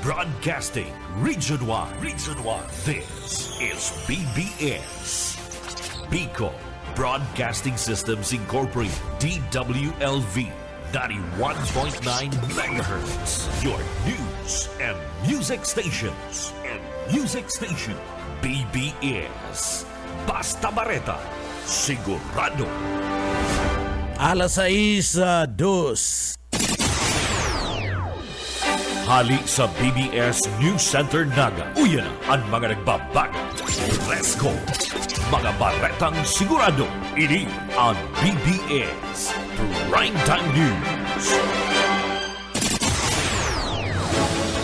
Broadcasting Region 1. Region 1. This is BBS. Bicol Broadcasting Systems Incorporated. DWLV. 91.9 megahertz. Your news and music stations. BBS. Basta Bareta. Sigurado. Alas 6:02. Hali sa BBS News Center Naga. Uyan na ang mga nagbabago. Let's go! Mga baretang sigurado. Ini ang BBS Primetime News.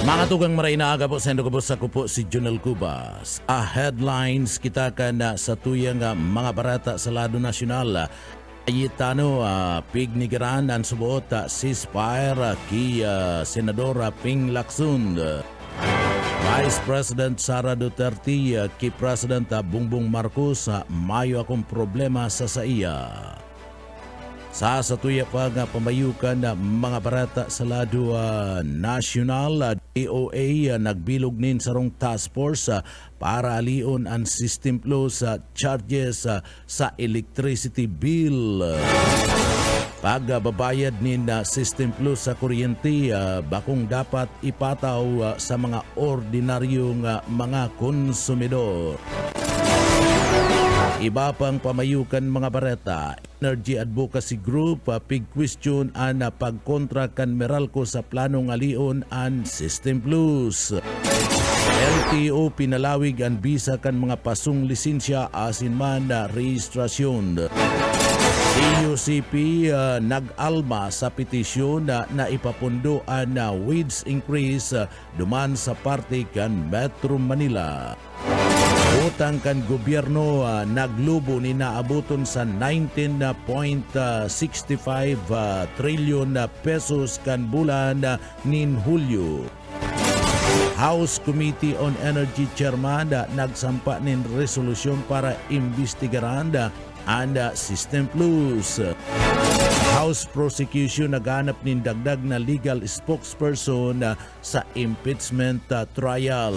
Mga tugang maray na aga po sa Endogabos ako po si Junel Cubas. Headlines kita ka na sa tuyang mga barata sa lado nasyonal. Ayitano pignigiran ang subuot ceasefire ki Senadora Ping Lacson. Vice President Sara Duterte ki President Bongbong Marcos mayo akong problema sa iya. Sa tuya pa nga pamayukan na mga barata sa lado nasyonal, DOA nagbilog nin sarong task force para alion ang system plus charges sa electricity bill. Pagbabayad nin system plus sa kuryente, bakong dapat ipataw sa mga ordinaryong mga konsumidor. Iba pang pamayukan mga bareta, Energy Advocacy Group pig-question ang pagkontra kan Meralco sa planong alion ang System Plus. LTO pinalawig ang bisa kan mga pasong lisensya asin man na rehistrasyon. CUCP nag-alma sa petisyon na ipapundo ang wage increase duman sa parte kan Metro Manila. Utang kan gobyerno naglubo ni naabuton sa 19.65 trilyon pesos kan bulan nin Hulyo. House Committee on Energy Chairman nagsampa nin resolusyon para imbestigaran ang System Plus. House Prosecution naghanap nin dagdag na legal spokesperson sa impeachment trial.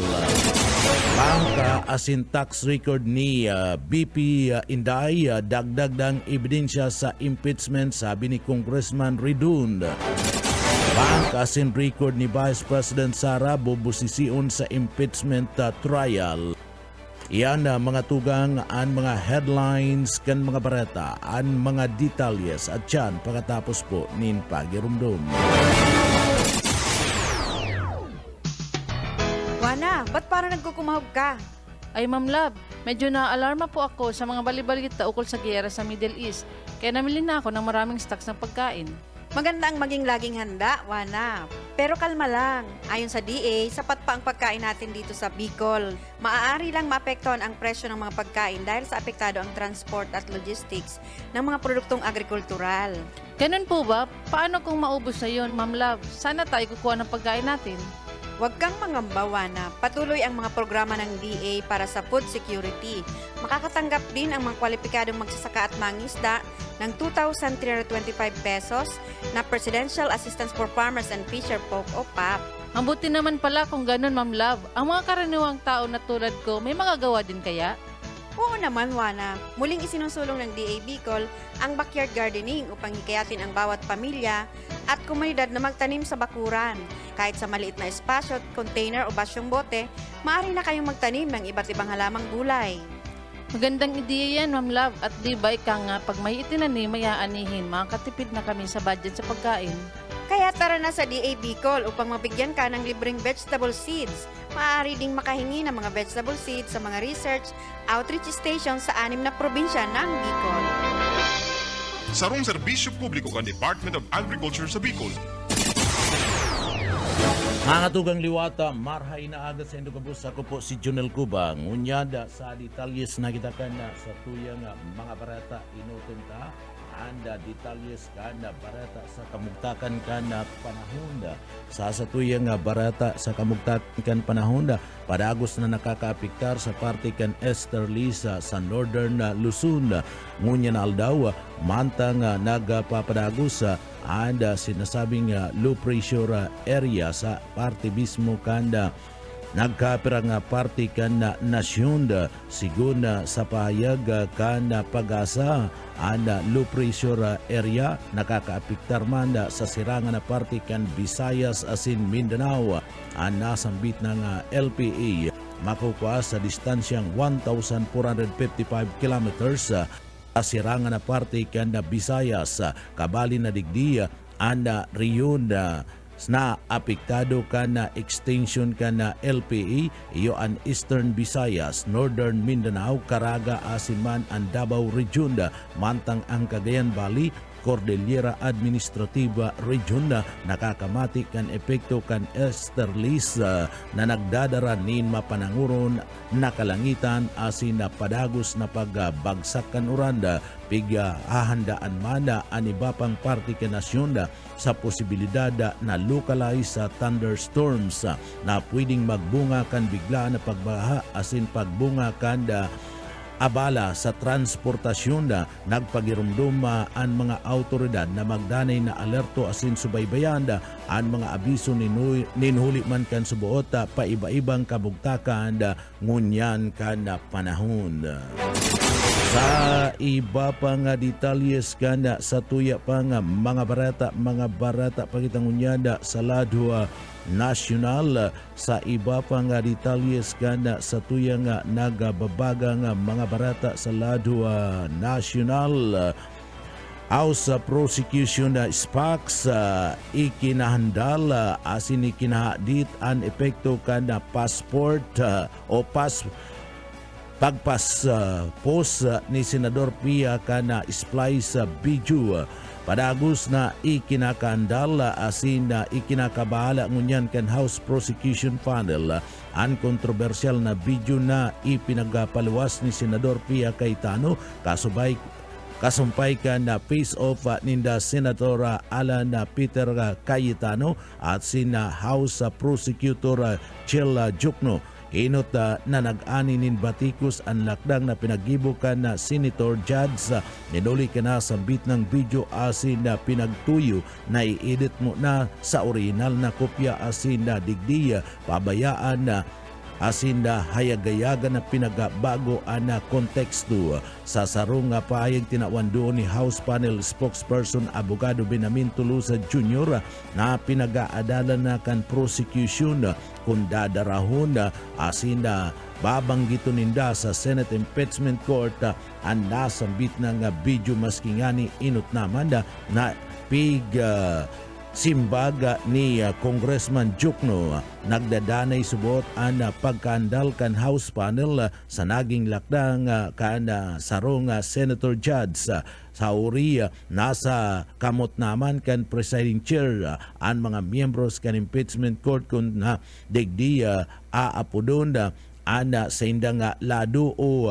Bangka asin tax record ni BP Inday dagdag ng ebidensya sa impeachment sabi ni Congressman Ridun. Bangka asin record ni Vice President Sara bubusisiun sa impeachment trial. Iyan mga tugang ang mga headlines kan mga bareta, ang mga detalyes at yan pagkatapos po nin pagirumdum. Wana, ba't parang nagkukumahog ka? Ay Ma'am Love, medyo na-alarma po ako sa mga balibalita ukol sa giyera sa Middle East. Kaya namili na ako ng maraming stocks ng pagkain. Maganda ang maging laging handa, Wana. Pero kalma lang. Ayon sa DA, sapat pa ang pagkain natin dito sa Bicol. Maaari lang maapektuhan ang presyo ng mga pagkain dahil sa apektado ang transport at logistics ng mga produktong agrikultural. Ganun po ba? Paano kung maubos na yun, Ma'am Love? Sana tayo kukuha ng pagkain natin. Huwag kang mangamba, Wana. Patuloy ang mga programa ng DA para sa food security. Makakatanggap din ang mga kwalipikadong magsasaka at mangisda ng 2,325 pesos na Presidential Assistance for Farmers and Fisher Folk o PAP. Ang buti naman pala kung ganun, Ma'am Love. Ang mga karaniwang tao na tulad ko, may magagawa din kaya? Oo naman, Wana. Muling isinusulong ng DA Bicol ang backyard gardening upang hikayatin ang bawat pamilya at komunidad na magtanim sa bakuran. Kahit sa maliit na espasyo, container o basyong bote, maaari na kayong magtanim ng iba't ibang halamang gulay. Magandang ideya yan, Ma'am Love. At di ba ika nga, pag may itinanim, may aanihin, makakatipid na kami sa budget sa pagkain. Kaya tara na sa DA Bicol upang mabigyan ka ng libreng vegetable seeds. Maaari ding makahingi ng mga vegetable seeds sa mga research outreach stations sa 6 na probinsya ng Bicol. Sarong serbisyo publiko kan Department of Agriculture sa Bicol. Mga tugang liwata, marhay na agad sa Endogabos ako po si Junel Cubang. Unyada sa detalyes na kita ka na sa tuyang mga barata inutunta. anda detalyes kana barata sa kamugtakan kana panahon sa satuyang nga barata sa kamugtakan kan panahon padagos na nakakaapektar sa parte kan Esterlisa sa Northern Luzon ngunya na aldaw mantang nagapapadagos anda sinasabing low pressure area sa parte mismo kanda nagkapira nga parte kan na nasyon siguna sa pahayag kan pag-asa ana low pressure area nakakaapektar man sa sirangan na parte kan Visayas asin Mindanao ana sambit ng LPA makukuha sa distansyang 1,455 kilometers sa sirangan na parte kan Visayas kabali na digdi ana riyon na apektado ka na extension ka na LPA iyo ang Eastern Visayas, Northern Mindanao, Caraga, Asiman, and Davao Region mantang ang Cagayan Valley, Cordillera Administrativa Region nakakamati kan epekto kan Esterlis na nagdadara nin mapananguron na kalangitan asin na padagos na pagbagsak kan uranda piga hahandaan mana ang iba pang parte ka nasyon sa posibilidad na localize sa thunderstorms na pwedeng magbunga kan bigla na pagbaha asin pagbunga kan abala sa transportasyon nagpagirumdum ang mga autoridad na magdanay na alerto asin subaybayan ang mga abiso ninhuli man kan subuot paiba-ibang kabugtakan ngunyan kan panahon. Sa iba pa nga detalyes kana sa tuya pa nga mga barata pagitangunyada sa Ladwa National sa iba pa nga detalyes kana sa tuya nga nagababaga nga mga barata sa Ladwa National House Prosecution SPACs ikinahandal asin ikinahadit ang epekto kana passport o pagpas post ni Senador Pia kana splice video padagos na ikinakandala asin na ikinakabahala ngunyan kan House Prosecution Panel ang kontrobersyal na video na ipinagpaluwas ni Senador Pia Cayetano kasumpay ka na face-off ninda Senator Alan Peter Cayetano at sina House Prosecutor Chela Jukno. Inot na nag-ani nin batikos ang lakdang na pinagibukan na Senator Judge ninuli ka na sambit ng video asin na pinagtuyo na i-edit mo na sa original na kopya asin na digdiya pabayaan na asin na hayagayagan na pinagabago na konteksto sa sarong nga paayag tinawan doon ni House Panel Spokesperson Abogado Benjamin Tolosa Jr. na pinagaadalan na kan prosecution kung dadarahon asin na babanggito ninda sa Senate Impeachment Court ang nasambit ng video maski nga ni inot naman na simbaga ni Congressman Jukno nagdadanay subot ang pagkandal kan House Panel sa naging lakdang kan sarong Senator Judge sa uri nasa kamot naman kan presiding chair ang mga miyembros kan impeachment court kung digdi aapudon ana sa indang lado o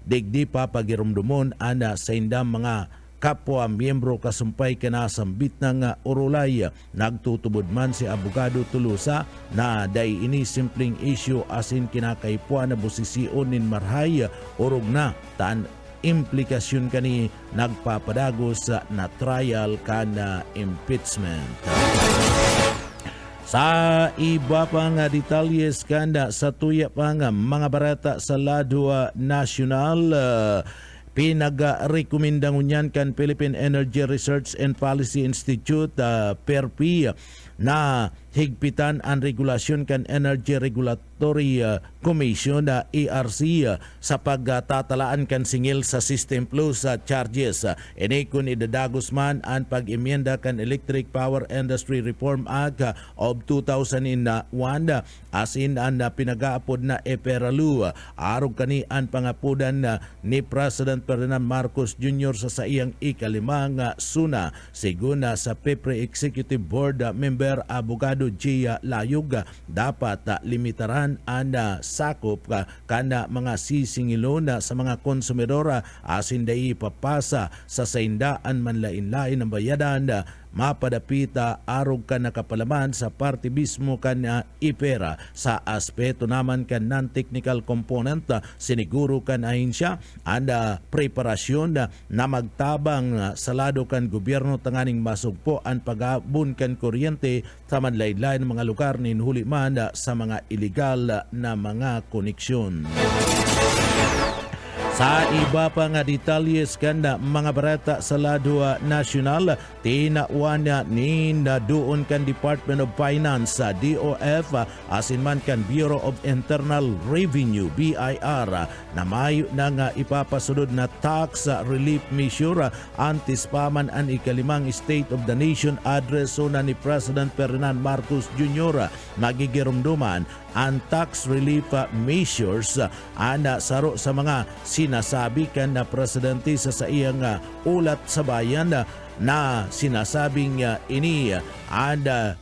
digdi pa pagirumdumon ana sa indang mga kapwa miyembro kasumpay kanasambit ng urulay. Nagtutubod man si Abogado Tolosa na day ini simpleng issue asin kinakaipuan na busision nin marhay urog na taan implikasyon kani nagpapadagos na trial kana impeachment. Sa iba pa nga detalyes kanda sa tuya pa nga mga barata sa Ladwa National pinag-rekomenda ngunyan kan Philippine Energy Research and Policy Institute PERPI na higpitan ang regulasyon kan Energy Regulatory Commission ERC sa pagtatalaan kan singil sa System Plus charges. Ini kun idadagos man ang pag-imyenda kan Electric Power Industry Reform Act of 2001 asin ang pinagaapod na EPERALU arog kani ang pangapudan ni President Ferdinand Marcos Jr. sa iyang ikalimang suna siguna sa PEPRE Executive Board member Abogado abogado Gia Layog dapat limitaran ang sakop kana mga sisingilon sa mga konsumidor asin dai papasa sa saindaan man lain-lain ang bayadan mapadapita arog ka nakapalaman sa parte mismo kan ipera sa aspeto naman kan non-technical component siniguro kan ahensya anda preparasyon na magtabang sa lado kan gobyerno tanganing masugpo ang pagabon kan kuryente sa manlain-lain mga lugar nin huli man sa mga illegal na mga koneksyon. Sa iba pa nga detalyes kanda mga barata sa lado nasyonal, tinawan ni doon kan Department of Finance sa DOF asin man kan Bureau of Internal Revenue BIR na mayo na nga ipapasunod na tax relief measure antispaman ang ikalimang State of the Nation address na ni President Ferdinand Marcos Jr. magigirumduman ang tax relief measures saro sa mga sinasabi kan na presidente sa iyang ulat sa bayan na sinasabing ini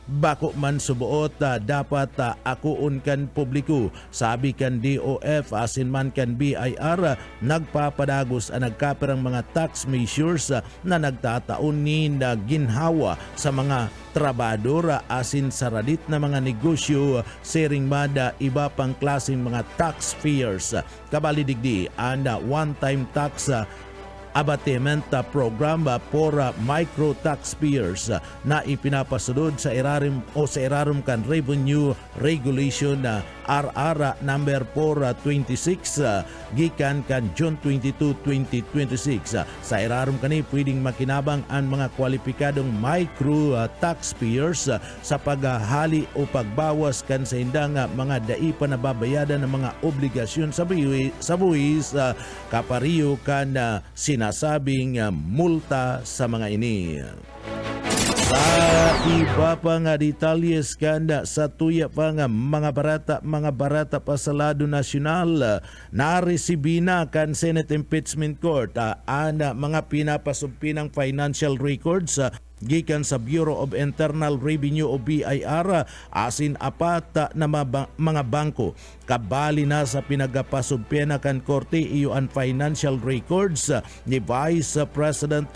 bako man subuot dapat akuon kan publiko. Sabi kan DOF asin man kan BIR nagpapadagos ang nagkapirang mga tax measures na nagtataon ni na ginhawa sa mga trabador asin sa radit na mga negosyo sering mada iba pang klaseng mga tax fears. Kabalidigdi ang one-time tax abatement program for micro taxpayers na ipinapasunod sa irarum kan Revenue Regulation RR number 426 gikan kan June 22, 2026. Sa irarum kani pwedeng makinabang ang mga kwalipikadong micro taxpayers sa paghali o pagbawas kan sa indang mga daipa na babayadan ng mga obligasyon sa buwis kapariyo kan sinasabing multa sa mga ini. Sa iba pa nga detalyes kanda sa tuya pa nga mga barata pa sa lado nasyonal naresibina kan Senate Impeachment Court ana mga pinapasumpinang financial records gikan sa Bureau of Internal Revenue o BIR asin apat na mga bangko kabali na sa pinagapasumpena kan korte iyo ang financial records ni Vice President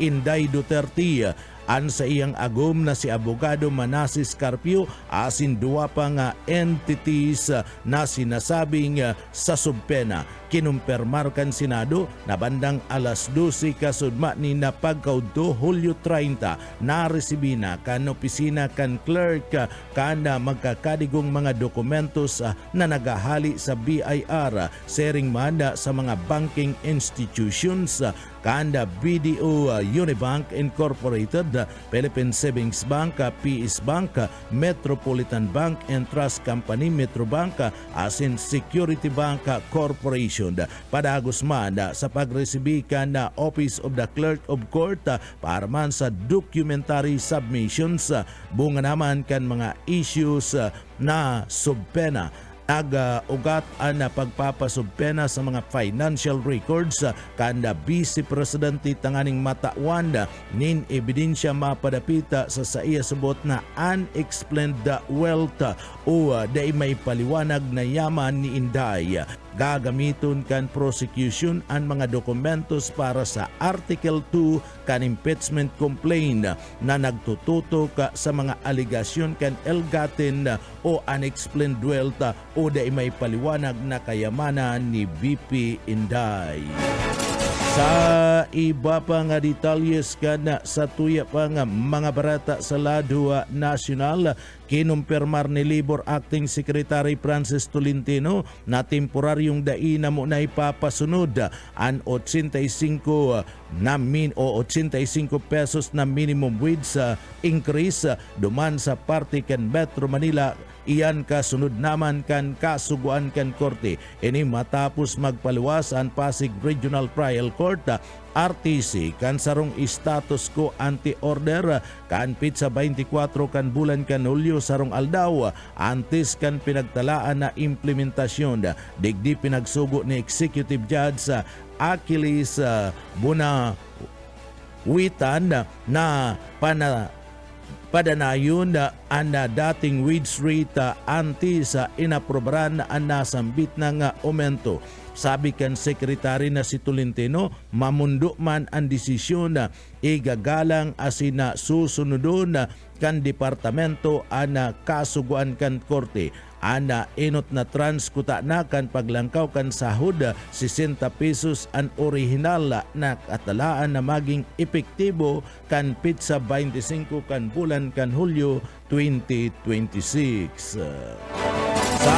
Inday Duterte an sa iyang agom na si abogado Manasseh Carpio asin duwa pa nga entities na sinasabing sa subpena. Kinumpirmar kan Senado na bandang alas 12 kasudma ni na pagkaudto Hulyo 30 na resibina kan opisina kan clerk kan magkakadigong mga dokumentos na nagahali sa BIR sering manda sa mga banking institutions kanda BDO Unibank Incorporated, Philippine Savings Bank, PS Bank, Metropolitan Bank and Trust Company, Metrobank, asin Security Bank Corporation. Padagos man sa pagresibi na Office of the Clerk of Court para man sa documentary submissions, bunga naman kan mga issues na subpena. Nag-ugat ang pagpapasubpena sa mga financial records kanda Vice Presidente tanganing matawan nin ebidensya mapadapita sa iya subot na unexplained wealth o dai may paliwanag na yaman ni Inday. Gagamiton kan prosecution ang mga dokumentos para sa Article 2 kan impeachment complaint na nagtututok sa mga aligasyon kan ill-gotten o unexplained wealth o dai may paliwanag na kayamanan ni VP Inday. Sa iba pa nga detalyes kana sa tuya pa nga mga barata sa lado nasyonal, kinumpirmar ni Labor Acting Secretary Francis Tolentino na temporaryong daina mo na ipapasunod ang 85 pesos na minimum wage increase duman sa parte kan Metro Manila. Iyan kasunod naman kan kasuguan kan korte. Ini matapos magpaluwas ang Pasig Regional Trial Court RTC kan sarong status quo anti-order kan pitsa 24 kan bulan kan Hulyo sarong aldaw antes kan pinagtalaan na implementasyon. Digdi pinagsugo ni Executive Judge Achilles Bunawitan na padanayon ang dating wage rate anti sa inaprobaran ang nasambit ng aumento. Sabi kan Sekretary na si Tolentino, mamundo man ang desisyon na igagalang asin na susunodon kan departamento ang kasuguan kan korte. Ana inot na transkuta na kan paglangkaw kan sahod 60 pesos ang orihinal na katalaan na maging epektibo kan pizza 25 kan bulan kan Hulyo 2026. Sa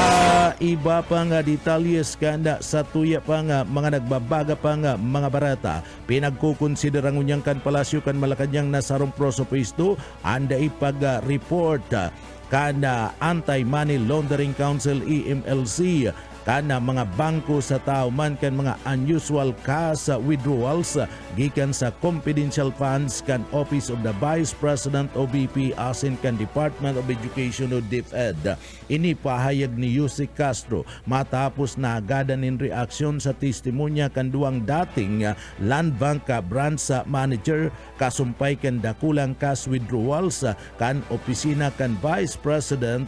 iba pang detalyes kanda sa tuya pang mga nagbabaga pang mga barata, pinagkukonsiderang unyang kan palasyo kan Malacañang na sarong prosopisto anda ipag-report kana Anti-Money Laundering Council EMLC kana mga bangko sa tao man kan mga unusual cash withdrawals gikan sa confidential funds kan Office of the Vice President o VP asin kan Department of Education o DepEd. Ini pahayag ni Yusek Castro matapos na agadan in reaksyon sa testimonya kan duang dating Land Bank branch manager kasumpay kan dakulang cash withdrawals kan opisina kan Vice President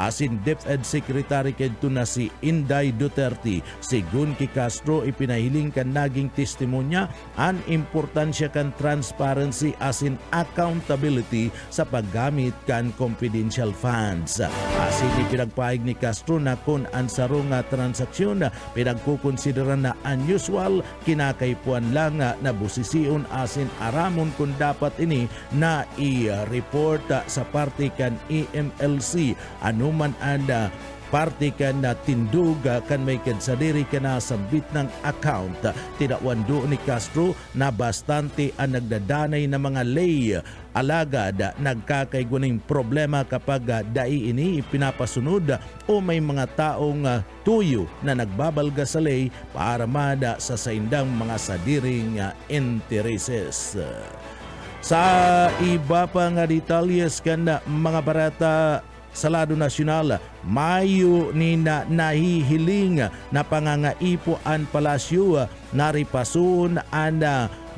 asin DepEd Secretary kadto na si Inday Duterte. Sigun kay Castro ipinahiling kan naging testimonya ang importansya kan transparency asin accountability sa paggamit kan confidential funds. Asin ipinagpahig ni Castro na kung ang sarong transaksyon pinagkukonsidera na unusual, kinakaipuan lang na busisiun asin aramon kung dapat ini na i-report sa parte kan EMLC anuman anda parte kan na tindug kan may kansadiri ka na sambit ng account. Tinawando ni Castro na bastante ang nagdadanay na mga lay alagad nagkakaiguning problema kapag dai ini pinapasunod o may mga taong tuyo na nagbabalga sa lay para mada sa saindang mga sadiring intereses. Sa iba pang detalyes kan mga barata sa lado nasyonal, mayo ni na nahihiling na pangangaipo ang palasyo naripasun ang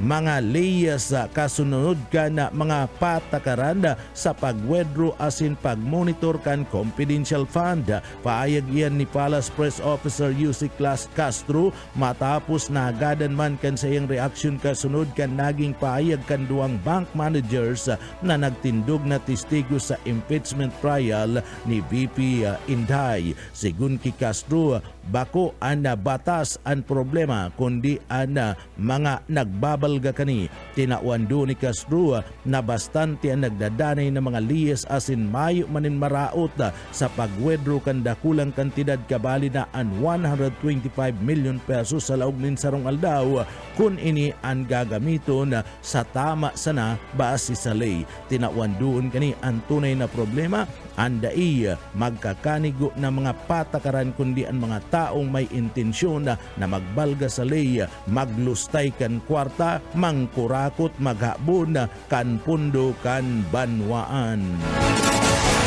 mga layas kasunod ka na mga patakaran sa pagwedro asin pagmonitor kan confidential fund. Paayag iyan ni Palace Press Officer Yusek Castro matapos na agadan man kan sa iyang reaksyon kasunod kan naging paayag kan duang bank managers na nagtindog na testigo sa impeachment trial ni VP Inday. Sigun kay Castro, bako ang batas ang problema kundi ang mga nagbabalga kani. Tinawando ni Castro na bastante ang nagdadanay ng mga liyes asin mayo manin maraot sa pagwedro kan dakulang kantidad kabali na ang 125 million pesos sa laog nin sarong aldaw kun ini ang gagamiton sa tama sana base sa lay. Tinawandoon kani ang tunay na problema andai magkakanigo na mga patakaran kundi ang mga taong may intensyon na magbalga sa lay, maglustay kan kwarta, mangkurakot, maghabon kan pundo kan banwaan.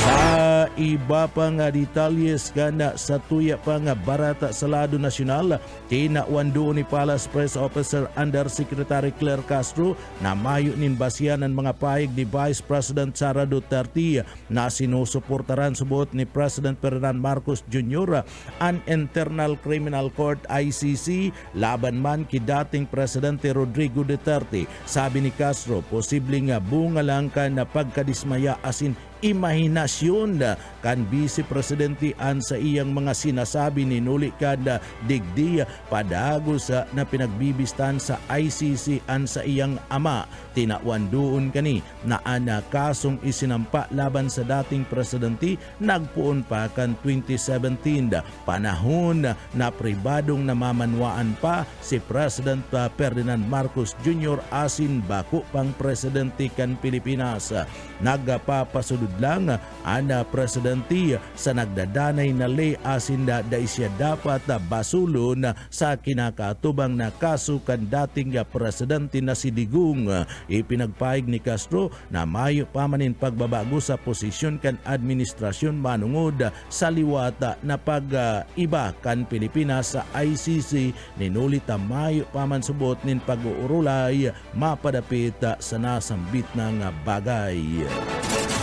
Sa iba pang detalyes kana sa tuya pang barata sa lado nasyonal, tinawando ni Palace Press Officer Undersecretary Claire Castro na mayo nin basyan ang mga pahig ni Vice President Sara Duterte na sinusuportaran subot ni President Ferdinand Marcos Jr. ang Internal Criminal Court ICC laban man ki dating Presidente Rodrigo Duterte. Sabi ni Castro, posibleng bunga lang ka na pagkadismaya asin imahinasyon kan Vice Presidente an sa iyang mga sinasabi ni nuli kada digdi padagos na pinagbibistan sa ICC an sa iyang ama. Tinawandoon kani na ana kasong isinampa laban sa dating presidente nagpuon pa kan 2017 panahon na pribadong namamanwaan pa si President Ferdinand Marcos Jr. asin bako pang presidente kan Pilipinas. Nagpapasudod lang ana presidente sa nagdadanay na lay asin da siya dapat basulon sa kinakatubang na kaso kan dating presidente na si Digong. Ipinagpahig ni Castro na mayo pa manin pagbabago sa posisyon kan administrasyon manungod sa liwata na pag-iba kan Pilipinas sa ICC. Ninulit mayo pa man subot nin pag-uurulay mapadapit sa nasambit ng bagay.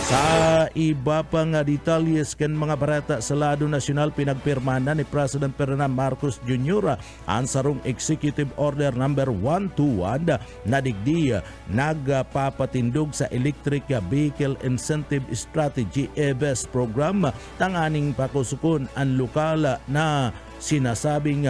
Sa iba pang detalyes kan mga barata sa lado nasyonal, pinagpirma na ni President Ferdinand Marcos Jr. ang sarong Executive Order number 121 na digdi nagpapatindog sa Electric Vehicle Incentive Strategy EVES program, tanganing pakusukon ang lokal na sinasabing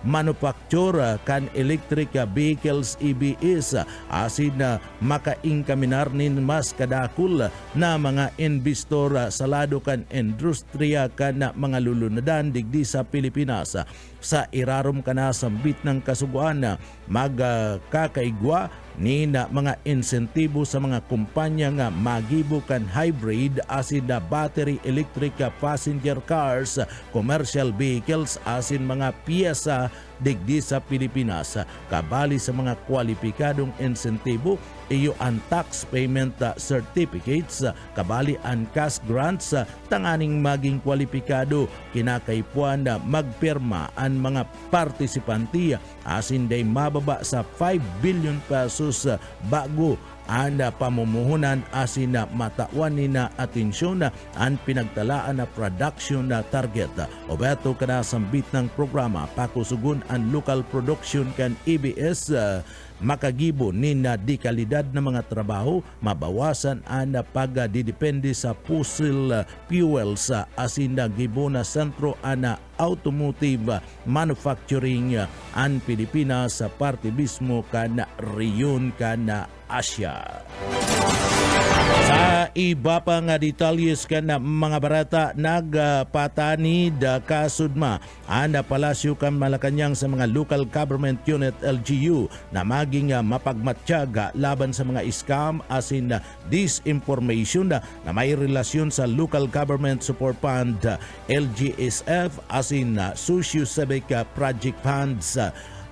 manufacture kan electric vehicles EVs asin na makaingkaminar nin mas kadakul na mga investor sa lado kan industriya kan mga lulunadan digdi sa Pilipinas. Sa irarom kana sambit ng kasuguan magkakaigwa ni na mga insentibo sa mga kumpanya nga magibo kan hybrid asin na battery electric passenger cars, commercial vehicles asin mga piyesa digdi sa Pilipinas. Kabali sa mga kwalipikadong insentibo iyo ang tax payment certificates, kabali ang cash grants, tanganing maging kwalipikado kinakaipuan na magpirma ang mga partisipanti asin day mababa sa 5 billion pesos bago ang pamumuhunan asin na matawan ni na atensyon ang pinagtalaan na production na target. O beto kana sambit ng programa pakusugon ang local production kan EBS makagibo ni na di kalidad na mga trabaho, mabawasan ang pagdidepende sa fossil fuels asin na gibo na sentro ana automotive manufacturing ang Pilipinas sa parte mismo kan riyon kan Asia. Sa iba pa nga detalyes kan mga barata, nagpatanid kasudma ang palasyo kan Malacanang sa mga local government unit LGU na maging mapagmatyaga laban sa mga scam asin disinformation na may relasyon sa Local Government Support Fund LGSF asin Socio-Civic Project Funds.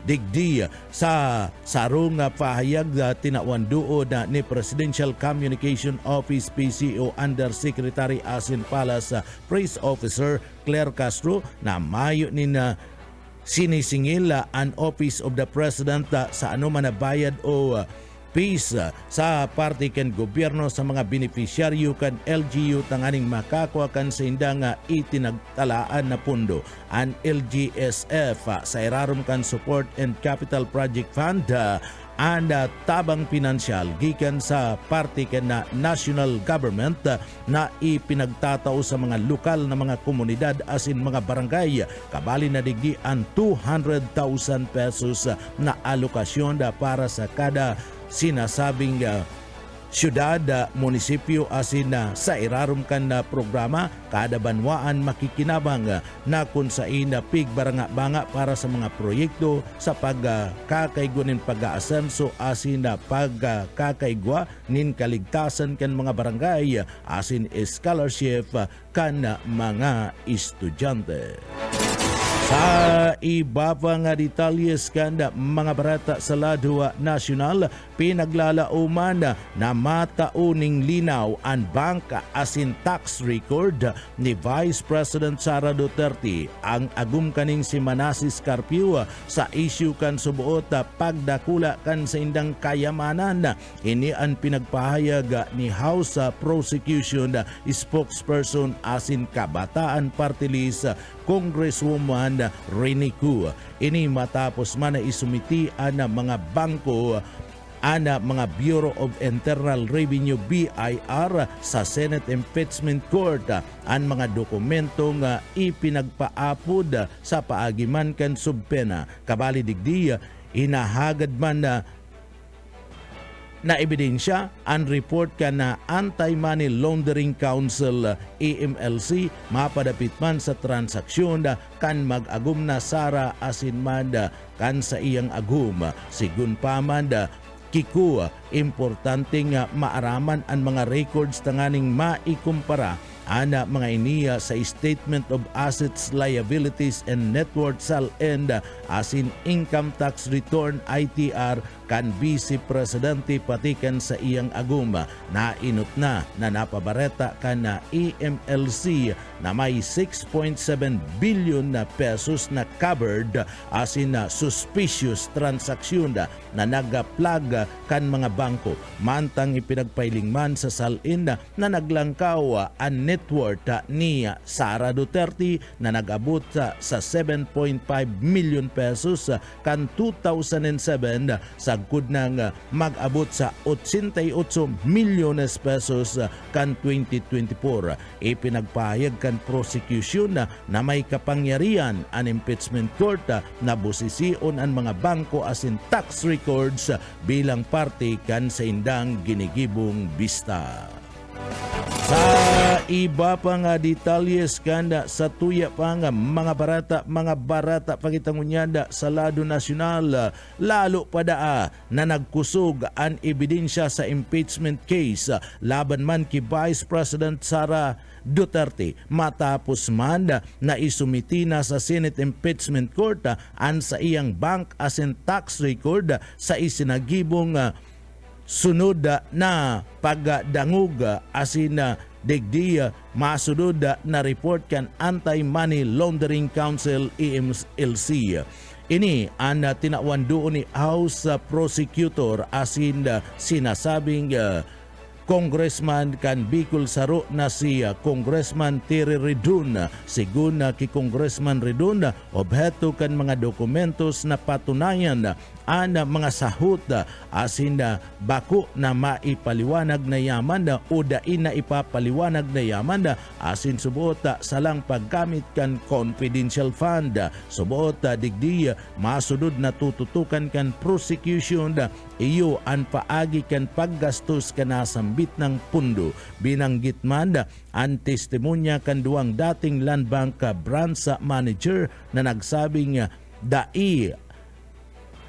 Digdi sa sarong pahayag tinawan duod ni Presidential Communication Office PCO Undersecretary asin Palace Press Officer Claire Castro na mayo ni na sinisingil ang Office of the President sa anuman na bayad o fees sa parte kan gobyerno sa mga beneficiaryo kan LGU tanganing makakuha kan sa indang itinagtalaan na pundo. Ang LGSF sa irarom kan Support and Capital Project Fund ang tabang pinansyal gikan sa parte kan na national government na ipinagtatao sa mga lokal na mga komunidad asin mga barangay, kabali na digdi ang 200,000 pesos na alokasyon para sa kada sinasabing syudad, munisipyo asin sa irarom kan na programa kada banwaan makikinabang na kung sain pigbaranga-banga para sa mga proyekto sa pagkakaigwa nin pag-aasenso asin pagkakaigwa nin kaligtasan kan mga barangay asin scholarship kan mga estudyante. Sa iba pa nga detalyes kan mga barata sa lado nasyonal, pinaglalauman na matauning linaw ang bangka asin tax record ni Vice President Sara Duterte ang agum kaning si Manasseh Carpio sa issue kan subuot pagdakula kan sa indang kayamanan. Ini ang pinagpahayag ni House Prosecution Spokesperson asin Kabataan Party List Congresswoman Rene Cu. Ini matapos man na isumiti ang mga bangko ana mga Bureau of Internal Revenue BIR sa Senate Impeachment Court ang mga dokumento nga ipinagpaapod sa paagiman kan subpena. Kabali digdi inahagad man na ebidensya ang report ka na Anti-Money Laundering Council AMLC mapadapit man sa transaksyon kan mag-agum na Sara asin man kan sa iyang agum. Sigun pa man Kiku, importante nga maaraman ang mga records tanganing maikumpara ana mga iniya sa Statement of Assets, Liabilities and Net Worth SAL and asin Income Tax Return ITR kan Vice Presidente pati kan sa iyang aguma na inot na napabareta kan na EMLC na may 6.7 billion na pesos na covered asin na suspicious transaksyon na nagaplag kan mga bangko. Mantang ipinagpailing man sa salin na naglangkaw ang net worth ni Sara Duterte na nag-abot sa 7.5 million pesos kan 2007 sagkod nang mag-abot sa 88 milyones pesos kan 2024. Ipinagpahayag kan prosecution na may kapangyarihan ang impeachment court na busision ang mga bangko asin tax records bilang parte kan sa indang ginigibong bista. Sa iba pa nga detalyes kanda sa tuya pa nga mga barata pagitangunyanda sa lado nasyonal lalo pa daa na nagkusog ang ebidensya sa impeachment case laban man ki Vice President Sara Duterte matapos man na isumiti na sa Senate Impeachment Court ang sa iyang bank as in tax record sa isinagibong sunod na pagdangog asin digdi masunod na report kan Anti-Money Laundering Council EMLC. Ini ang tinawan doon ni House Prosecutor asin sinasabing Congressman kan Bicol Saro na si Congressman Terry Redun. Sigun ki Congressman Redun obheto kan mga dokumentos na patunayan ang mga sahot asin bako na maipaliwanag na yaman o dain na ipapaliwanag na yaman asin subuot salang paggamit kan confidential fund. Subuot digdi masunod na tututukan kan prosecution iyo ang paagi kan paggastos kanasambit ng pundo. Binanggit man ang testimonya kan duwang dating Land Bank branch manager na nagsabing dai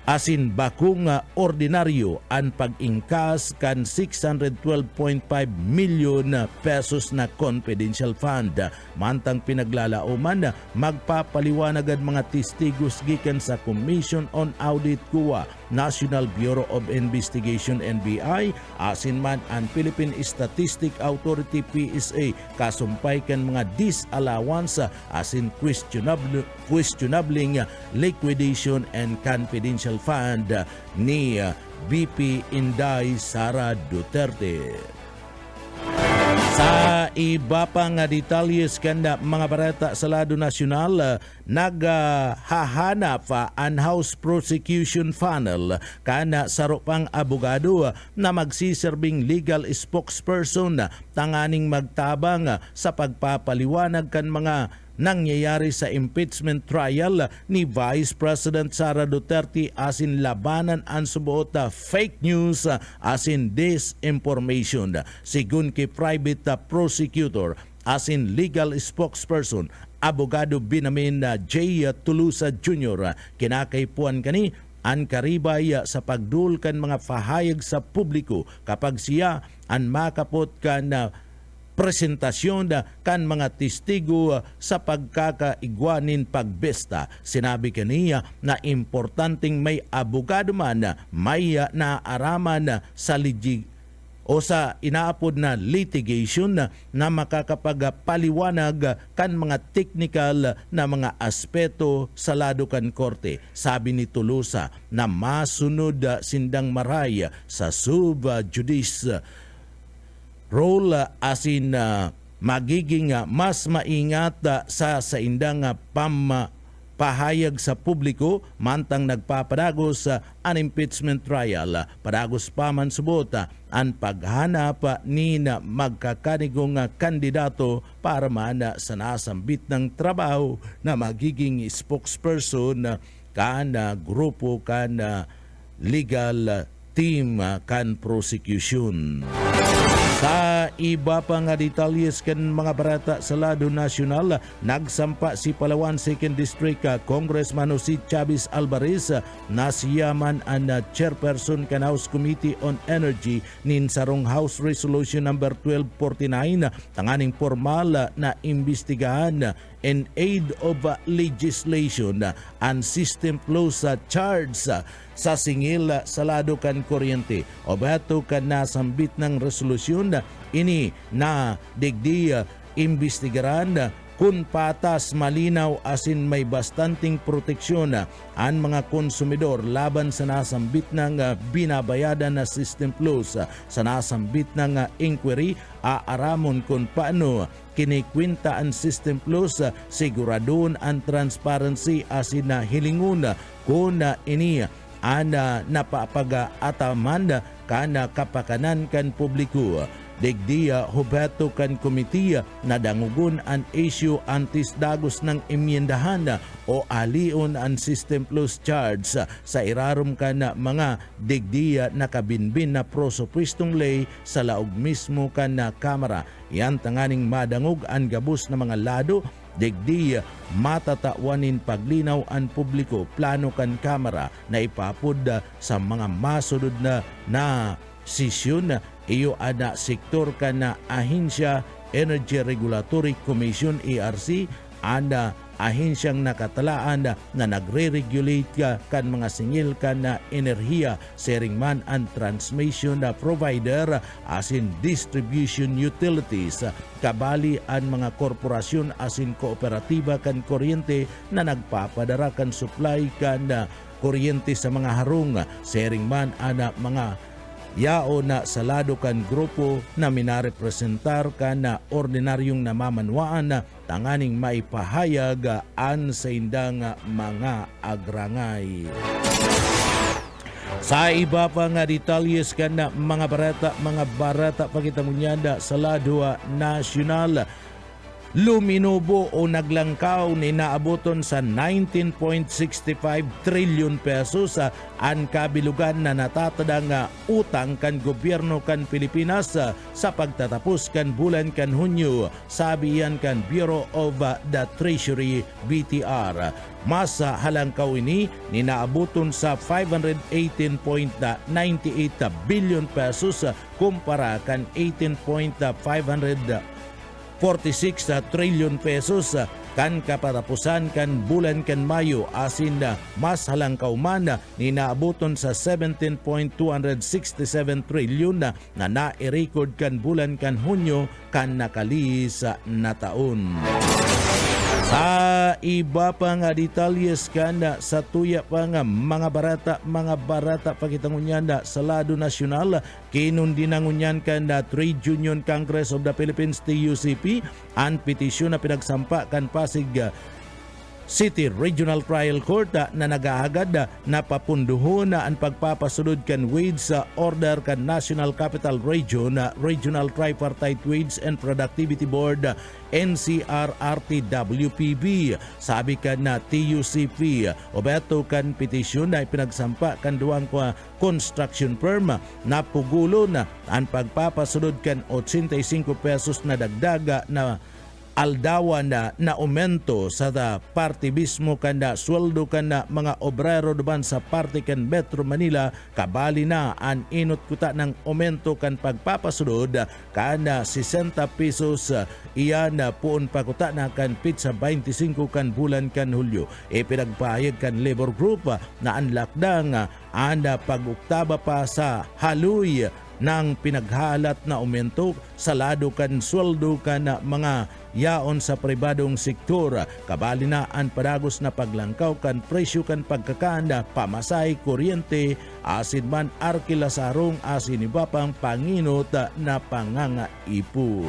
asin bakong ordinaryo ang pag-ingkas kan 612.5 million pesos na confidential fund. Mantang pinaglalauman magpapaliwanagan mga testigos gikan sa Commission on Audit COA, National Bureau of Investigation NBI, asin man ang Philippine Statistic Authority PSA kasumpay kan mga disallowance asin questionabling liquidation and confidential fund ni VP Inday Sara Duterte. Sa iba pang detalyes kanda mga barata sa lado nasyonal, naghahanap ang House Prosecution Funnel kana sarupang abogado na magsiserbing legal spokesperson tanganing magtabang sa pagpapaliwanag kan mga nangyayari sa impeachment trial ni Vice President Sara Duterte asin labanan ang subuot fake news asin disinformation. Sigun kay private prosecutor asin legal spokesperson abogado Binamin J. Tulusa Jr. kinakaipuan kani ang karibay sa pagdulkan mga pahayag sa publiko kapag siya ang makapot kan presentasyon kan mga testigo sa pagkakaigwanin pagbesta. Sinabi kaniya na importanteng may abogado man may naaraman sa o sa inaapod na litigation na makakapagpaliwanag kan mga technical na mga aspeto sa lado kan korte. Sabi ni Tulusa na masunod sindang maray sa sub-judice role asin magiging mas maingat sa indang pahayag sa publiko mantang nagpapadagos ang impeachment trial. Padagos pa man subot ang paghanap ni na magkakanigong kandidato para man sa nasambit ng trabaho na magiging spokesperson kan grupo kan legal team kan prosecution. Sa iba pa nga detalyes kan mga barata sa lado nasyonal, nagsampa si Palawan 2nd District Congressman si Chavez Alvarez na siyaman ang chairperson kan House Committee on Energy nin sarong House Resolution number 1249 tanganing formal na imbestigahan in aid of legislation and system flows charge sa singil sa lado kan kuryente. O bato kan nasambit ng resolusyon ini na digdi imbestigaran kung patas, malinaw asin may bastanting proteksyon ang mga konsumidor laban sa nasambit ng binabayadan na system flows. Sa nasambit ng inquiry, aaramon kung paano kinikwinta ang system flows, siguradon ang transparency asin na hilingon kung ini ana napapag-ataman kana kapakanan kan publiko. Digdiya hubeto kan komitiya na dangugon ang issue antis dagos ng imyendahan o alion ang system plus charge sa irarom kan mga digdiya nakabinbin na prosopwistong lay sa laog mismo kan na kamera. Yan tanganing madangog ang gabos na mga lado digdi matatawanin paglinaw ang publiko plano kan kamera na ipapud sa mga masudod na sesyon. Iyo ada sektor kan na ahensya Energy Regulatory Commission ERC ada ahensyang nakatalaan na nagre-regulate kan mga singil kan na enerhiya sharing man and transmission provider asin distribution utilities kabali ang mga korporasyon asin kooperatiba kan kuryente na nagpapadara kan supply kan kuryente sa mga harong sharing man ana mga yao na salado kan grupo na minarepresentar kan na ordinaryong namamanwaan na tanganing maipahayag an sa indang mga agrangay. Sa iba pa nga detalyes kan na mga barata pakitamunyanda sa lado nasyonal, luminobo o naglangkaw ni naaboton sa 19.65 trilyon pesos ang kabilugan na natatadang utang kan gobyerno kan Pilipinas sa pagtatapos kan bulan kan Hunyo, sabi yan kan Bureau of the Treasury BTR. Mas halangkaw ini ninaabuton sa 518.98 billion pesos kumpara kan 46 trilyon pesos kan kapatapusan kan bulan kan Mayo asin mas halangkaw man ninaabuton sa 17.267 trilyon na na-record kan bulan kan Hunyo kan nakalis na taon. Sa iba pa nga detalyes kan sa tuya pa nga mga barata pakitangunyan sa lado nasyonal, kinundinangunyan kan Trade Union Congress of the Philippines TUCP ang petisyon na pinagsampa kan Pasig City Regional Trial Court na nagaagad na papunduhon na ang pagpapasunod kan wage sa order kan National Capital Region Regional Tripartite Wage and Productivity Board NCRRT-WPB. Sabi kan na TUCP o beto kan petisyon na ipinagsampa kan duwang construction firm na pugulo na ang pagpapasunod kan 85 pesos na dagdaga na aldawan na aumento sa parte mismo kanda sweldo kana mga obrero duman sa parte kan Metro Manila, kabali na ang inot kuta ng aumento kan pagpapasunod kana 60 pesos iyan puon pakuta na kan pizza 25 kan bulan kan Hulyo. Pinagpahayag kan labor group na ang lakdang anda pag-uktaba pa sa haloy ng pinaghalat na aumento sa lado kan sweldo kan mga yaon sa pribadong sektor, kabali na ang padagos na paglangkaw kan presyo kan pagkakanda, pamasay, kuryente, asin man arkilasarong asin iba pang panginot na pangangaipo.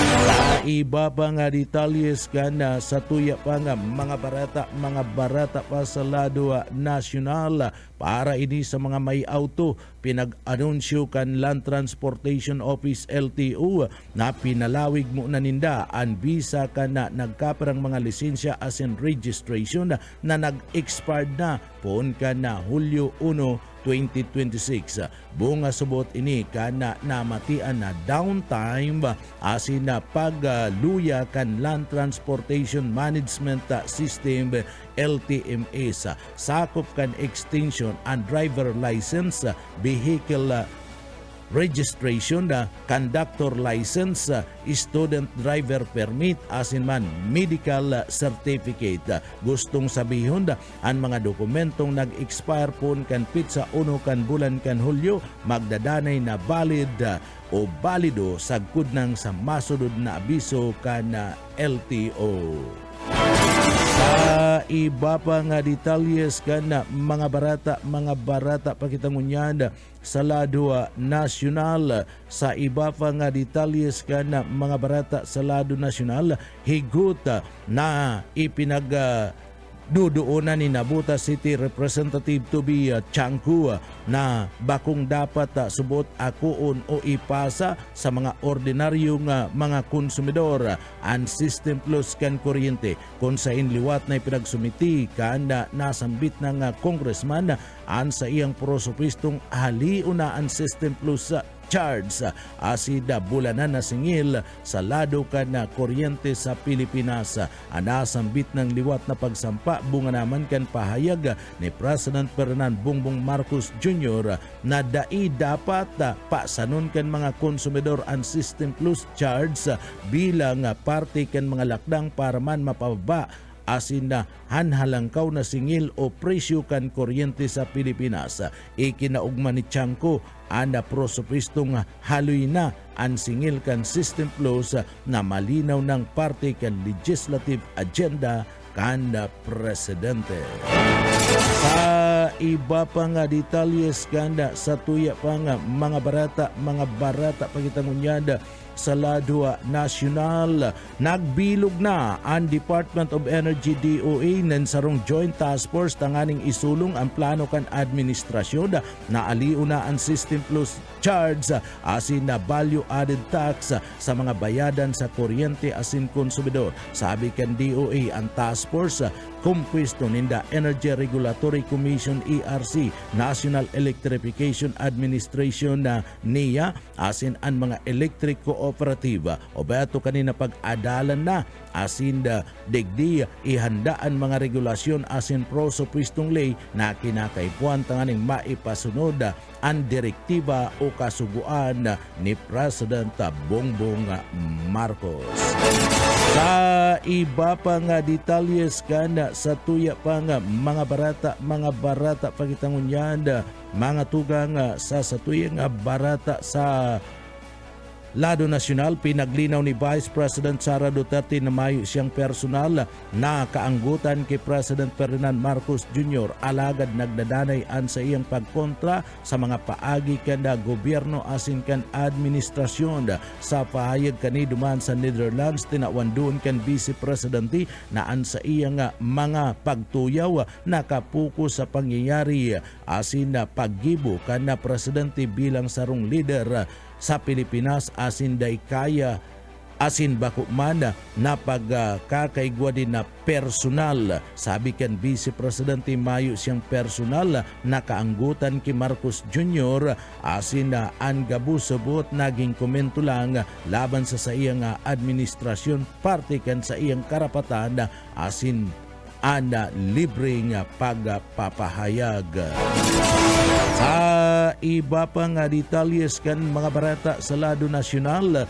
Sa iba pa nga detalyes kan sa tuya pa nga mga barata pa sa lado nasyonal, para ini sa mga may auto, pinag-anunsyo kan Land Transportation Office LTO na pinalawig mo na ninda ang visa ka na nagkaparang mga lisensya as in registration na nag-expired na poon ka na Hulyo 1, 2026. Bunga subot ini ka na namatian na downtime asin na pagluya kan Land Transportation Management System LTMS. Sakop kan extension and driver license, vehicle registration, conductor license, student driver permit, asin man medical certificate. Gustong sabihon ang mga dokumentong nag-expire pon kan pitsa 1 kan bulan kan Hulyo magdadanay na valid o balido sagkod ng sa masudod na abiso kan LTO. Sa iba pa nga detalyes kan mga barata pakitangunyad sa lado nasyonal. Sa iba pa nga detalyes kan mga barata sa lado nasyonal, higot na duduunan ni Nabuta City Representative to be Chanku na bakong dapat subot akuon o ipasa sa mga ordinaryong mga konsumidor ang System Plus kan kuryente kung sa inliwat na ipinagsumiti kan nasambit ng congressman an sa iyang prosopistong haliuna ang System Plus charge asida bulanan na singil sa lado ka na kuryente sa Pilipinas. Anasambit ng liwat na pagsampa bunga naman kan pahayag ni President Ferdinand Bongbong Marcos Jr. na dai dapat pasanon kan mga konsumidor ang System Plus charge bilang parte kan mga lakdang para man mapababa asin na hanhalangkaw na singil o presyo kan kuryente sa Pilipinas. Ikinaugman ni Chanco ana prosopistong haloy na ang singil kan System Plus na malinaw ng parte kan legislative agenda kan presidente. Sa iba pa nga detalyes kanda sa tuya pa nga mga barata pagitangunyada sa lado nasyonal, nagbilog na ang Department of Energy DOE ng sarong Joint Task Force tanganing isulong ang plano kan administrasyon na aliuna ang System Plus charge asin na value added tax sa mga bayadan sa kuryente asin konsumidor. Sabi kan DOE ang task force kumpisto ninda Energy Regulatory Commission ERC, National Electrification Administration na NEA asin ang mga electric cooperative o beto kanina pag-adalan na asin digdi ihandaan mga regulasyon asin prosopistong lay na kinakaipuan tanganing maipasunod ang direktiba o kasuguan ni President Bongbong Marcos. Sa iba pa nga detalyes kan sa tuya pa nga mga barata pagitangunyan mga tugang sa tuya nga barata sa lado nasyonal, pinaglinaw ni Vice President Sara Duterte na mayo siyang personal na kaanggutan kay President Ferdinand Marcos Jr. alagad nagdadanay an sa iyang pagkontra sa mga paagi kanda gobyerno asin kan administrasyon. Sa pahayag kani duman sa Netherlands, tinawandoon kan Vice Presidente na an sa iyang mga pagtuyaw nakapuko sa pangyayari asin na paggibo kan na presidente bilang sarong leader sa Pilipinas asin day kaya asin bako man na pagkakaigwa din na personal. Sabi kan Vice Presidente mayo siyang personal na kaanggutan kay Marcos Jr. asin na angabusabot naging komento lang laban sa iyang administrasyon parte kan sa iyang karapatan asin ana libreng pagpapahayag. Sa iba pa nga detalyes kan mga barata sa lado nasyonal,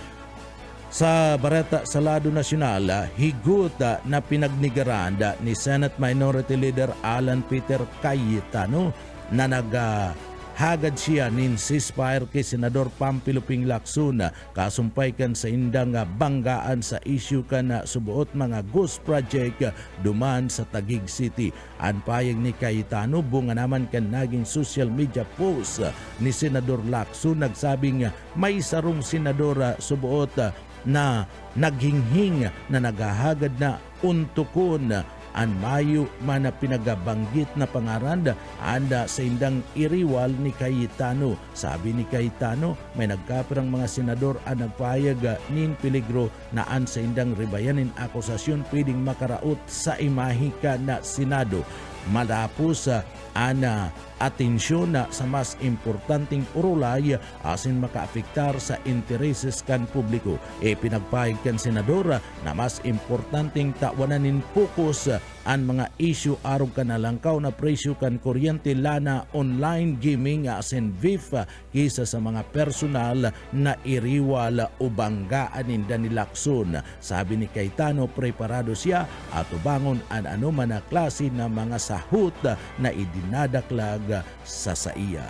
higot na pinagnigaran ni Senate Minority Leader Alan Peter Cayetano na hagad siya nin ceasefire kay Senador Pampiluping Lacson kasumpay kan sa indang banggaan sa issue kan subuot mga ghost project duman sa Taguig City. Ang payag ni Cayetano bunga naman kan naging social media post ni Senador Lacson nagsabing may sarong senador subuot na naghinghing na naghahagad na untukon an mayo man na pinagabanggit na pangaranda anda sa indang iriwal ni Cayetano. Sabi ni Cayetano, may nagkapirang mga senador ang nagpayag nin peligro na an sa indang ribayanin akusasyon pwedeng makaraot sa imahe ka na Senado. Malapos ana atensyon na sa mas importanteng urulay asin makaapektar sa intereses kan publiko. Pinagpahig kan senadora na mas importanteng tawananin fokus ang mga issue arog kan nalangkaw na presyo kan kuryente lana online gaming asin VIF kisa sa mga personal na iriwal o banggaan ninda nilakson. Sabi ni Cayetano, preparado siya at ubangon ang anuman na klase na mga sahot na idinadaklag sa saiya.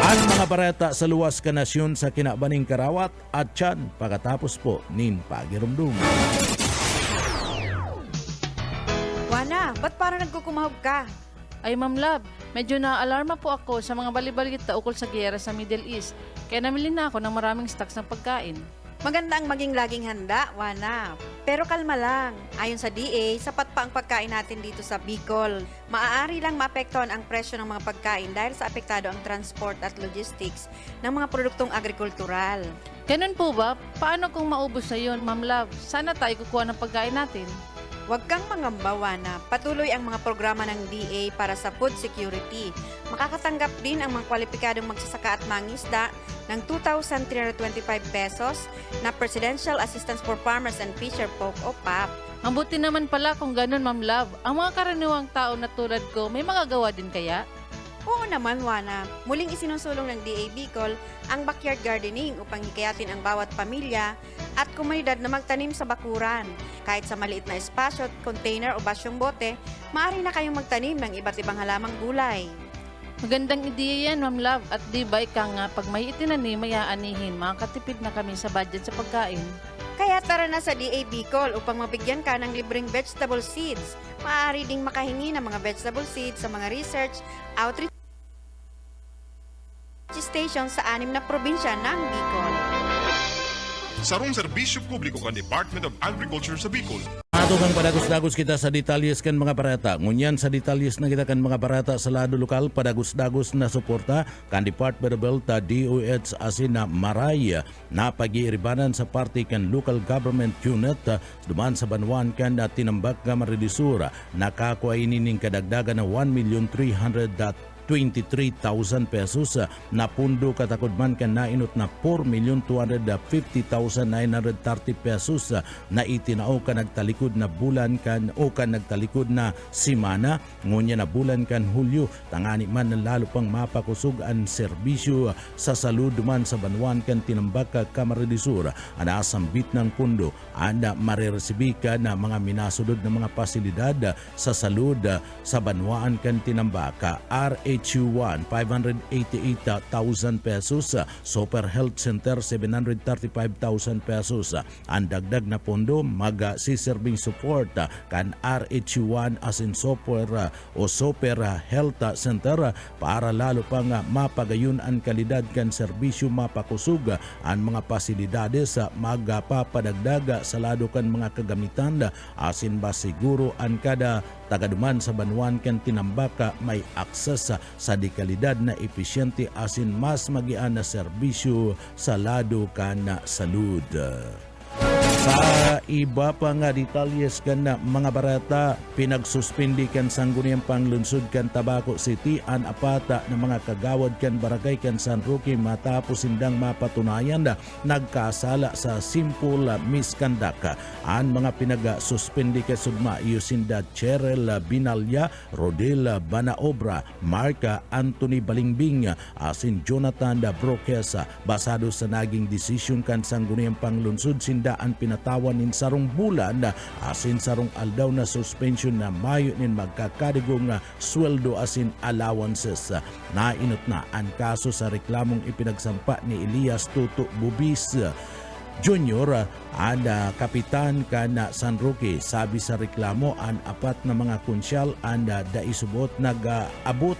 Ang mga bareta sa luwas ka nasyon sa kinabaning karawat at tiyan pagkatapos po nin pagirumdum. Wana, ba't parang nagkukumahog ka? Ay Ma'am Love, medyo na-alarma po ako sa mga balibalita ukol sa giyera sa Middle East. Kaya namili na ako ng maraming stocks ng pagkain. Maganda ang maging laging handa, Wana. Pero kalma lang. Ayon sa DA, sapat pa ang pagkain natin dito sa Bicol. Maaari lang maapektuhan ang presyo ng mga pagkain dahil sa apektado ang transport at logistics ng mga produktong agrikultural. Ganun po ba? Paano kung maubos na yun, Ma'am Love? Sana tayo kukuha ng pagkain natin. Huwag kang mangamba, Wana. Patuloy ang mga programa ng DA para sa food security. Makakatanggap din ang mga kwalipikadong magsasaka at mangisda ng 2,325 pesos na Presidential Assistance for Farmers and Fisher Folk o PAP. Ang buti naman pala kung ganun, Ma'am Love. Ang mga karaniwang tao na tulad ko, may magagawa din kaya? Oo naman, Wana. Muling isinusulong ng DA Bicol ang backyard gardening upang hikayatin ang bawat pamilya at komunidad na magtanim sa bakuran. Kahit sa maliit na espasyo, container o basyong bote, maaari na kayong magtanim ng iba't ibang halamang gulay. Magandang ideya yan, Ma'am Love. At di ba ika nga, pag may itinanim, may aanihin, makakatipid na kami sa budget sa pagkain. Kaya tara na sa DA Bicol upang mabigyan ka ng libreng vegetable seeds. Maaari ding makahingi ng mga vegetable seeds sa mga research outreach station sa 6 na probinsya ng Bicol. Sarong serbisyo publiko kan Department of Agriculture sa Bicol. Ato kang padagos-dagos kita sa detalyes kan mga barata. Ngunyan sa detalyes na kita kan mga barata sa lado lokal, padagos-dagos na suporta kan Department of Health, DOH asin na Maray na pag-iiribanan sa party kan local government unit duman sa Banwan kan na tinambak ka maredisura. Nakakuha inining kadagdagan na 1,323,000 pesos na pundo katakudman kan nainot na 4,250,930 pesos na itinao ka nagtalikod na bulan kan o kan nagtalikod na simana ngunya na bulan kan Hulyo. Tangani man na lalo pang mapakusog ang serbisyo sa salud man sa Banwan kan tinambak ka kamaredisura. Anasambit ng pundo anda mareresibi ka na mga minasudod na mga pasilidad sa salud sa Banwaan kan tinambaka. RHU1 588,000 pesos, Super Health Center 735,000 pesos. Ang dagdag na pondo mag-siserving support kan RHU1 as in Super Health Center para lalo pang mapagayon ang kalidad kan serbisyo mapakusog ang mga pasilidades magpapadagdag sa lado kan mga kagamitan asin ba siguro ang kada tagaduman sa Banwan kan tinambaka may akses sa dekalidad na episyente asin mas magian na serbisyo sa lado kan salud. Sa iba pa nga detalyes kan na mga barata, pinagsuspindi kan sangguniang panglunsod kan Tabaco City ang apata ng mga kagawad kan barangay kan San Roque matapos sindang mapatunayan na nagkasala sa simple misconduct. Ang mga pinagsuspindi kan sugma Yusinda Cheryl Binalya, Rodel Banaobra, Mark Anthony Balingbing, asin Jonathan Broques basado sa naging desisyon kan sangguniang panglunsod sinda ang pinatawan nin sarong bulan asin sarong aldaw na suspension na mayo nin magkakadigong sweldo asin allowances. Nainot na ang kaso sa reklamong ipinagsampa ni Elias Tuto Bubis Junior an kapitan kan San Roque. Sabi sa reklamo an apat na mga konsyal an daisubot nag-abot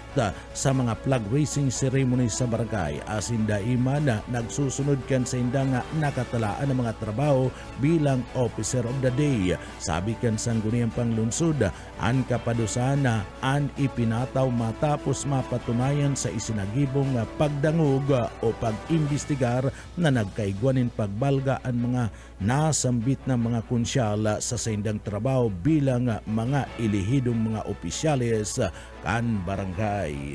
sa mga flag raising ceremony sa barangay. Asin daiman nagsusunod kan sa indang nakatalaan ng mga trabaho bilang officer of the day. Sabi kan sangguniang panglunsod an kapadusan an ipinataw matapos mapatunayan sa isinagibong pagdangog o pag-imbestigar na nagkaigwanin pagbalga ang mga nasambit ng mga konsyal sa saindang trabaho bilang mga ilihidong mga opisyales kan barangay.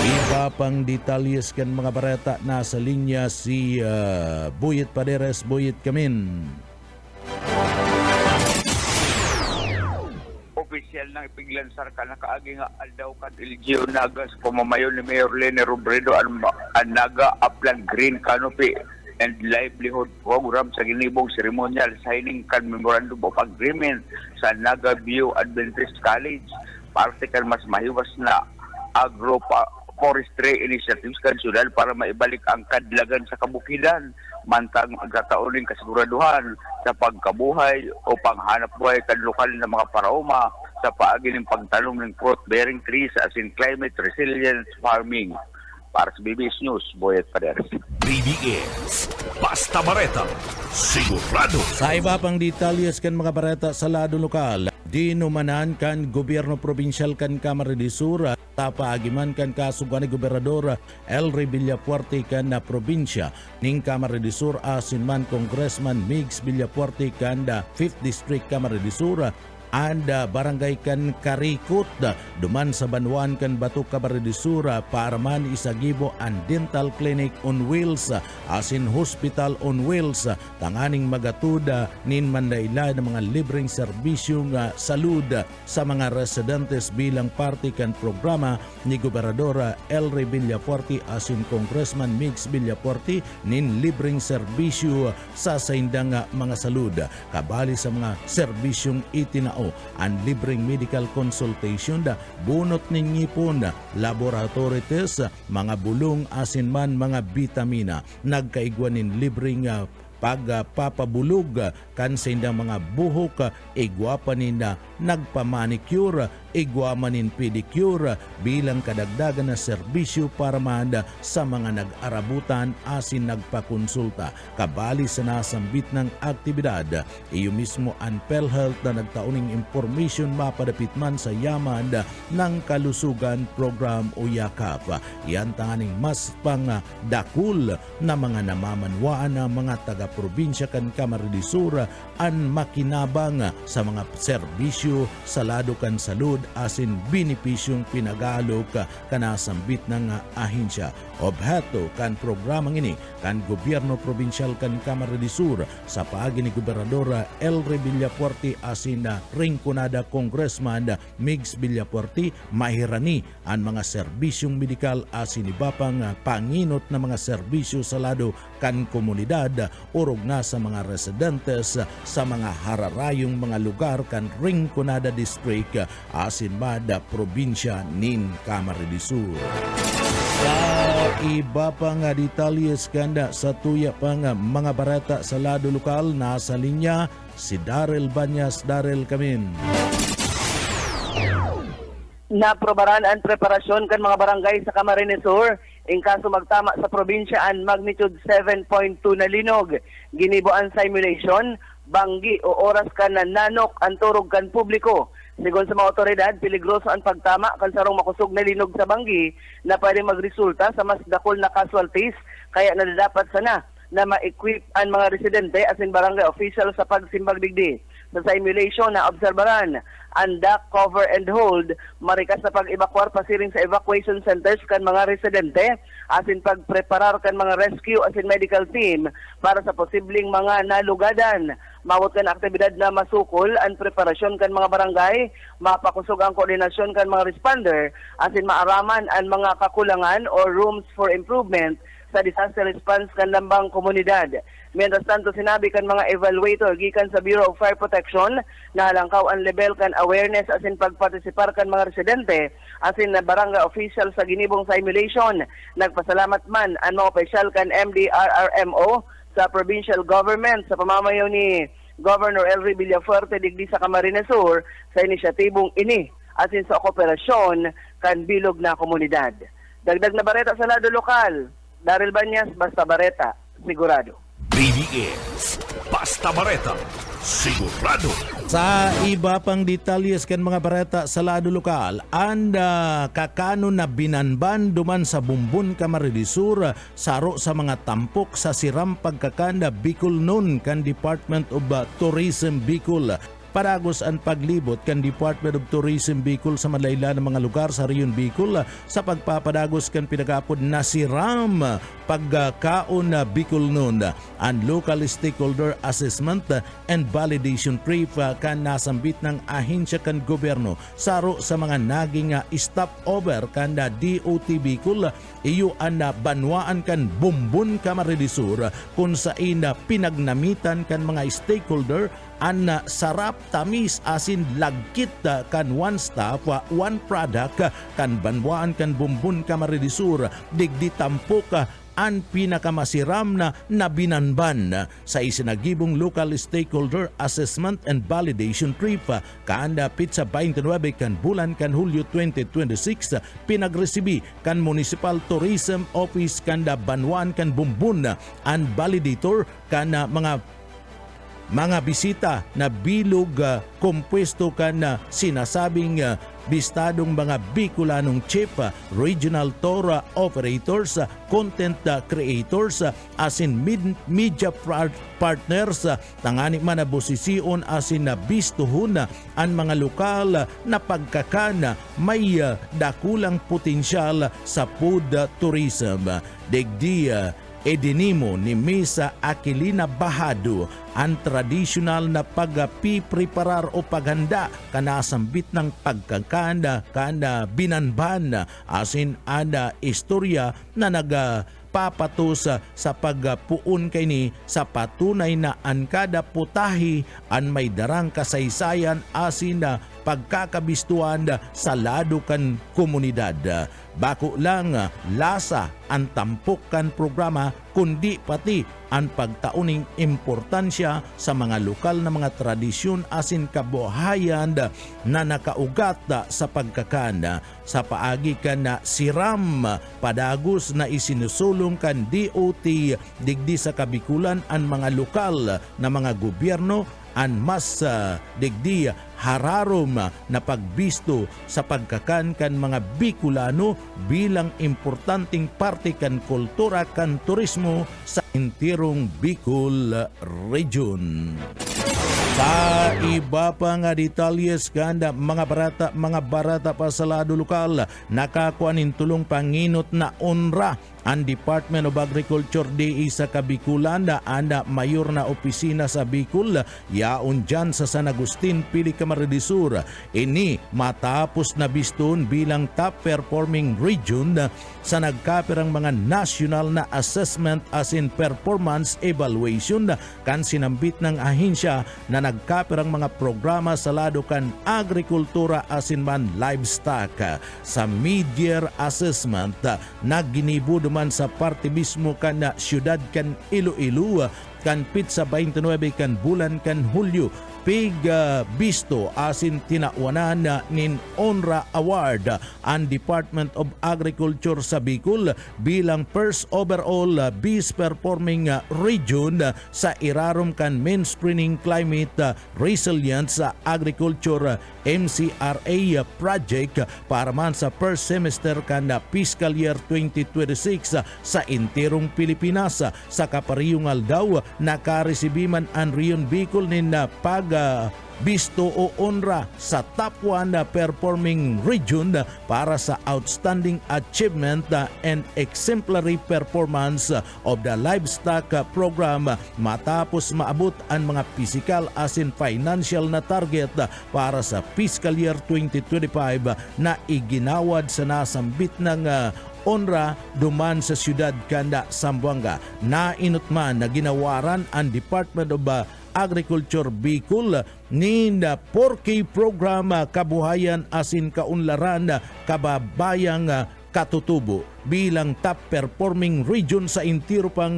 Iba pang detalyes kan mga bareta, nasa linya si Buyit Paderes. Buyit Kamin. Opisyal ng ipiglansar ka na kaagi nga aldaw kan Eligio Nagas pamamayo ni Mayor Lene Robredo ang Naga Upland Green Canopy and Livelihood Program sa ginibong ceremonial signing kan Memorandum of Agreement sa Naga View Adventist College. Parte kan mas mahiwas na agroforestry initiatives kan syudad para maibalik ang kadlagan sa kabukidan, mantang agkatauning kasiguraduhan sa pagkabuhay o panghanap buhay kan lokal na mga paraoma sa paagi ng pagtalong ng fruit-bearing trees as in climate resilient farming. Para sa BBS News, Boyet Paderes. BBS, basta bareta, sigurado. Sa iba pang detalyes kan mga bareta sa lado lokal, dinumanan kan gobyerno probinsyal kan Camarines Sur tapaagiman kan kasugan ni Gobernador Elry Villafuerte kan na probinsya ning Camarines Sur asin man Congressman Migs Villafuerte kan 5th District Camarines Sur and barangay kan Karikot duman sa Banwan kan Batok Camarines Sur para man isagibo ang dental clinic on wheels asin hospital on wheels tanganing magatud nin mandaila ng mga libreng serbisyong salud sa mga residentes bilang parte kan programa ni Gobernador Elry Villafuerte asin Congressman Migs Villafuerte nin libreng serbisyo sa saindang mga salud kabali sa mga serbisyong itinao ang libreng medical consultation bunot ning ngipon, laboratory test, mga bulong asin man mga bitamina, nagkaigwanin libreng pagpapabulog kan sa indang mga buhok, igwapanin na nagpamanicure, igwamanin pedicure bilang kadagdagan na serbisyo para man sa mga nag-arabutan asin nagpakonsulta. Kabali sa nasambit ng aktibidad, iyo mismo ang PhilHealth na nagtauning information mapadapit man sa yaman ng kalusugan program o yakap. Yan tanganing mas pang dakul na mga namamanwaan na mga taga-probinsya kan Camarines Sur an makinabang sa mga serbisyo sa lado kan salud asin benepisyong pinagalok kanasambit ng ahensya. Obhato kan programang ini kan gobyerno probinsyal kan Camarines Sur sa paagi ni Gobernador Elry Villafuerte asin ringkunada Congressman Migs Villafuerte mahirani ang mga serbisyong medikal asin ibapang panginot na mga serbisyo sa lado kan komunidad urog na sa mga residentes sa mga hararayong mga lugar kan ringkunada district asin mada probinsya nin Camarines Sur. Sa iba pang detalyes kanda sa tuya pang mga barata sa lado lokal, nasa linya si Daryl Banyas. Daryl Kamin. Naprobaran ang preparasyon kan mga barangay sa Camarines Sur in kaso magtama sa probinsya ang magnitude 7.2 na linog. Ginibo ang simulation, banggi o oras kan na nanok ang turog kan publiko. Sigon sa mga otoridad, peligroso ang pagtama kan sarong makusog na linog sa banggi na pwede magresulta sa mas dakol na casualties, kaya nadadapat sana na ma-equip ang mga residente asin barangay official sa pagsimbag digdi. Sa simulation na obserbaran ang duck cover and hold, marikas na pag-evacuar pasiring sa evacuation centers kan mga residente asin pagpreparar kan mga rescue asin medical team para sa posibleng mga nalugadan. Mawot kan aktibidad na masukol ang preparasyon kan mga barangay, mapakusog ang koordinasyon kan mga responder asin maaraman ang mga kakulangan or rooms for improvement sa disaster response kan lambang komunidad. Mientras tanto, sinabi kan mga evaluator gikan sa Bureau of Fire Protection na halangkaw ang level kan awareness asin pagpartisipar kan mga residente asin na barangay official sa ginibong simulation. Nagpasalamat man ang mga opisyal kan MDRRMO sa provincial government sa pamamayo ni Governor Elry Villafuerte digdi sa Camarines Sur sa inisyatibong ini asin sa kooperasyon kan bilog na komunidad. Dagdag na bareta sa lado lokal, Daryl Banyas, Basta Bareta, sigurado. BBS Basta Bareta, sigurado. Sa iba pang detalyes kan mga bareta sa lado lokal, anda kakano na binanban duman sa Bumbun Camarines Sur saro sa mga tampok sa siram pagkakanda Bicol noon kan Department of Tourism Bicol. Paragos ang paglibot kan Department of Tourism Bicol sa malayla ng mga lugar sa Riyon Bicol sa pagpapadagos kan pinagapod na siram pagkaon na Bicol noon. Ang local stakeholder assessment and validation trip kan nasambit ng ahensya kan gobyerno saro sa mga naging stopover kan DOT Bicol iyo ang banwaan kan Bumbun Camarines Sur kung saan pinagnamitan kan mga stakeholder an sarap tamis asin lagkit kan one stop one product kan banwaan kan Bumbun Camarines Sur digdi tampok ang pinakamasiram na binanban sa isinagibong local stakeholder assessment and validation trip kaanda pitsa 29 kan bulan kan Hulyo 2026 pinagresibi kan Municipal Tourism Office kanda banwaan kan Bumbun ang validator kan mga bisita na bilog kompwesto kan sinasabing bistadong mga Bicolanong chief, regional tour operators, content creators, asin media partners, tangani man na bosisyon asin na bistuhon ang mga lokal na pagkakan may dakulang potensyal sa food tourism. Digdi edinimo ni Misa Aquilina Bahado ang tradisyonal na pagpipreparar o paghanda kanasambit ng pagkakanda kana binanban asin ada istorya na nagpapatos sa pagpuon kay ni sa patunay na ang kada putahi ang may darang kasaysayan asin na pagkakabistuan sa lado kan komunidad. Bako lang lasa ang tampok kan programa kundi pati ang pagtauning importansya sa mga lokal na mga tradisyon asin kabuhayan na nakaugat sa pagkakanda sa paagi kan na siram padagos na isinusulong kan DOT digdi sa Kabikulan ang mga lokal na mga gobyerno ang mas digdi hararom na pagbisto sa pagkakan kan mga Bicolano bilang importanteng parte kan kultura kan turismo sa entirong Bicol region. Sa iba pa nga detalyes kanda mga barata pa sa lado lokal nakakuan in tulong panginot na onra ang Department of Agriculture DE sa Kabikulan na anda mayor na opisina sa Bicol yaon dyan sa San Agustin, Pili, Camarines Sur. Ini matapos na biston bilang top performing region sa nagkapirang mga national na assessment as in performance evaluation kan sinambit ng ahensya na nagkapirang mga programa sa lado kan agrikultura as in man livestock. Sa mid-year assessment nagginibo man sa parte mismo kan na syudad kan Iloilo kan pitsa 29 kan bulan kan Hulyo pig bisto asin tinawanan nin Onra Award ang Department of Agriculture sa Bicol bilang first overall bees performing region sa irarom kan Mainstreaming Climate Resilience Agriculture MCRA project para man sa first semester kan fiscal year 2026 sa entirong Pilipinas. Sa kapariyong aldaw nakaresibiman ang Riyon Bicol nin bisto o onra sa top 1 performing region para sa outstanding achievement and exemplary performance of the livestock program matapos maabot ang mga physical as in financial na target para sa fiscal year 2025 na iginawad sa nasambit ng onra duman sa siyudad kanda Zamboanga. Nainutman na ginawaran ang Department of Agriculture Bicol ni 4K program kabuhayan asin kaunlaran kababayang katutubo bilang top performing region sa intiro pang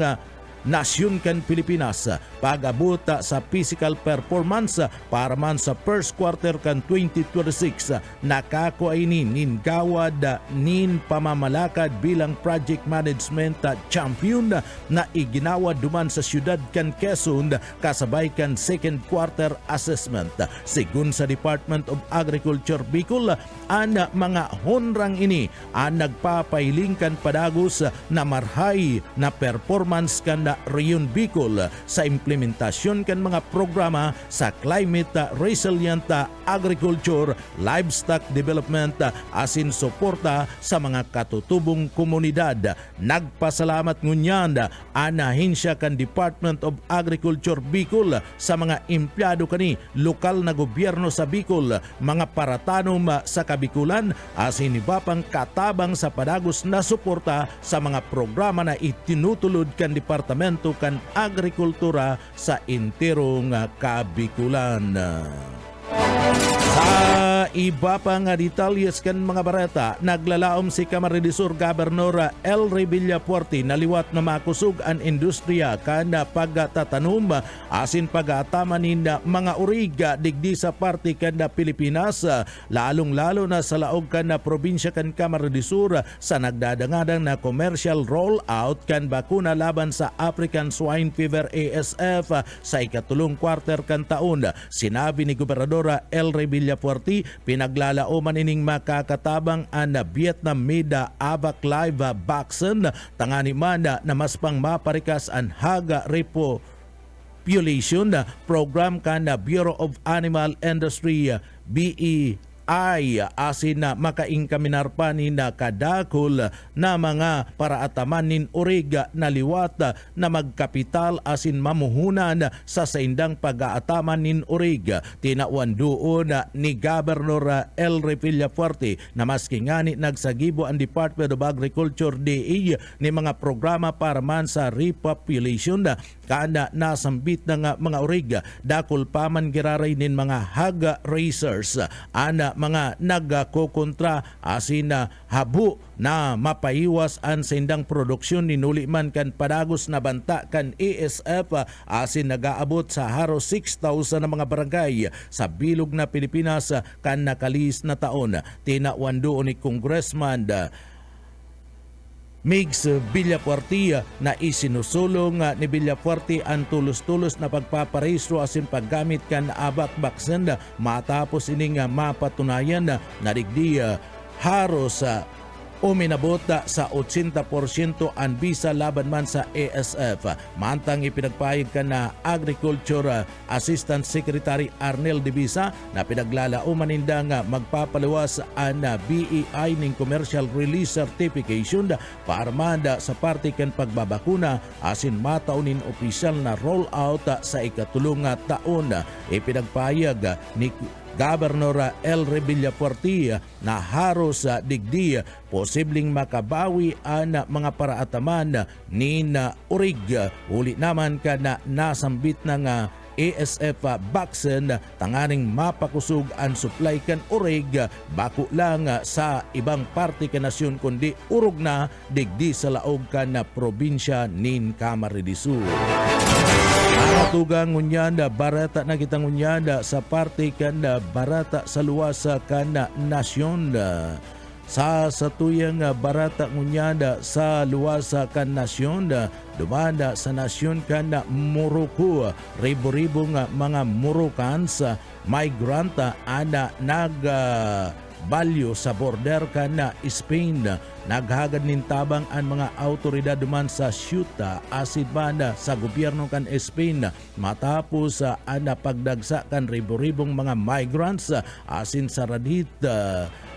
nasyon kan Pilipinas pag-abot sa physical performance para man sa first quarter kan 2026 nakakuaini nin gawad nin pamamalakad bilang project management champion na iginawa duman sa syudad kan Quezon kasabay kan second quarter assessment. Sigun sa Department of Agriculture Bicol, ang mga honrang ini ang nagpapailing kan padagos na marhay na performance kan Rion Bicol sa implementasyon kan mga programa sa climate resilient agriculture, livestock development asin suporta sa mga katutubong komunidad. Nagpasalamat ngunyan ang ahensya kan Department of Agriculture Bicol sa mga empleyado kani lokal na gobyerno sa Bicol, mga paratanom sa Kabikulan asin iba pang katabang sa padagos na suporta sa mga programa na itinutulod kan Departamento kan Agrikultura sa enterong Kabikulan. Sa iba pang detalyes kan mga bareta, naglalaom si Camarines Sur Governor El Villafuerte na liwat na makusog ang industriya kan pagtatanom asin pag-atamanin mga uriga digdi sa parte kan Pilipinas, lalong-lalo na sa laog kan probinsya kan Camarines Sur sa nagdadangadang na commercial rollout kan bakuna laban sa African Swine Fever ASF sa ikatulong quarter kan taon. Sinabi ni Gobernador El Villafuerte, pinaglalaoman ining makakatabang ang Vietnam made AVAC Live vaccine tangani man na mas pang maparikas ang haga repopulation program kan Bureau of Animal Industry BEI asin na makaingkaminar pa ni na kadakol na mga paraatamanin origa na liwat na magkapital asin mamuhunan sa saindang pag-aataman nin origa. Tinawan doon ni Governor El Villafuerte na maski ngani nagsagibo ang Department of Agriculture DA ni mga programa para man sa repopulation kana nasambit na mga origa dakol pa man giraray nin mga haga racers ana mga nagkokontra asin habu na mapaiwas ang sindang produksyon ninuli man kan padagos na banta kan ASF asin nagaabot sa haros 6,000 na mga barangay sa bilog na Pilipinas kan nakalis na taon. Tinawan doon ni Congressman Migs Villafuerte na isinusulong ni Villafuerte ang tulos-tulos na pagpaparehistro asin paggamit kan AVAC vaccine matapos ining mapatunayan na digdi haros uminabot sa 80% ang bisa laban man sa ASF. Mantang ipinagpahig ka na Agriculture Assistant Secretary Arnel Divisa na pinaglalauman nindang magpapaluwas ang BEI ning Commercial Release Certification para manda sa parte kan pagbabakuna asin mataunin opisyal na rollout sa ikatulong taon. Ipinagpahig ni Governor El Villafuerte na haros digdi posibleng makabawi ang mga paraataman ni urig. Uli naman ka na nasambit ng ASF vaccine tanganing mapakusog ang supply kan urig bako lang sa ibang parte kan nasyon kundi urog na digdi sa laog kan probinsya nin Camarines Sur. Tugang ngunyanda barata na kitang ngunyanda sa parte kan barata sa luwas kan nasyon. Sa satuyang barata ngunyanda sa luwas kan nasyon, dumanda sa nasyon kan Morocco, ribo-ribong mga Moroccans migrant ana balyo sa border kan Spain. Naghagad nintabang ang mga autoridad duman sa Ceuta asid banda sa gobyerno kan Spain matapos ang pagdagsa kan ribo-ribong mga migrants asin sa radit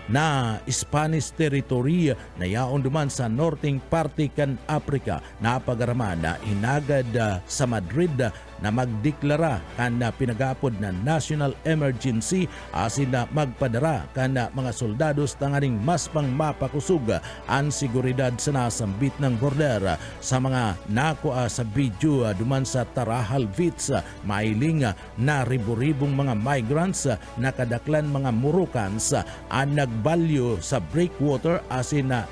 na Spanish territory na yaon duman sa northing parte kan Africa. Napagaraman na hinagad sa Madrid na magdeklara kan pinagapod na national emergency asin na magpadara kan mga soldados tanganing mas pang mapakusog ang seguridad sa nasambit ng border. Sa mga nakuha sa video duman sa Tarahal Beach, mailing na ribo-ribong mga migrants na kadaklan mga Moroccans ang nagbalyo sa breakwater asin na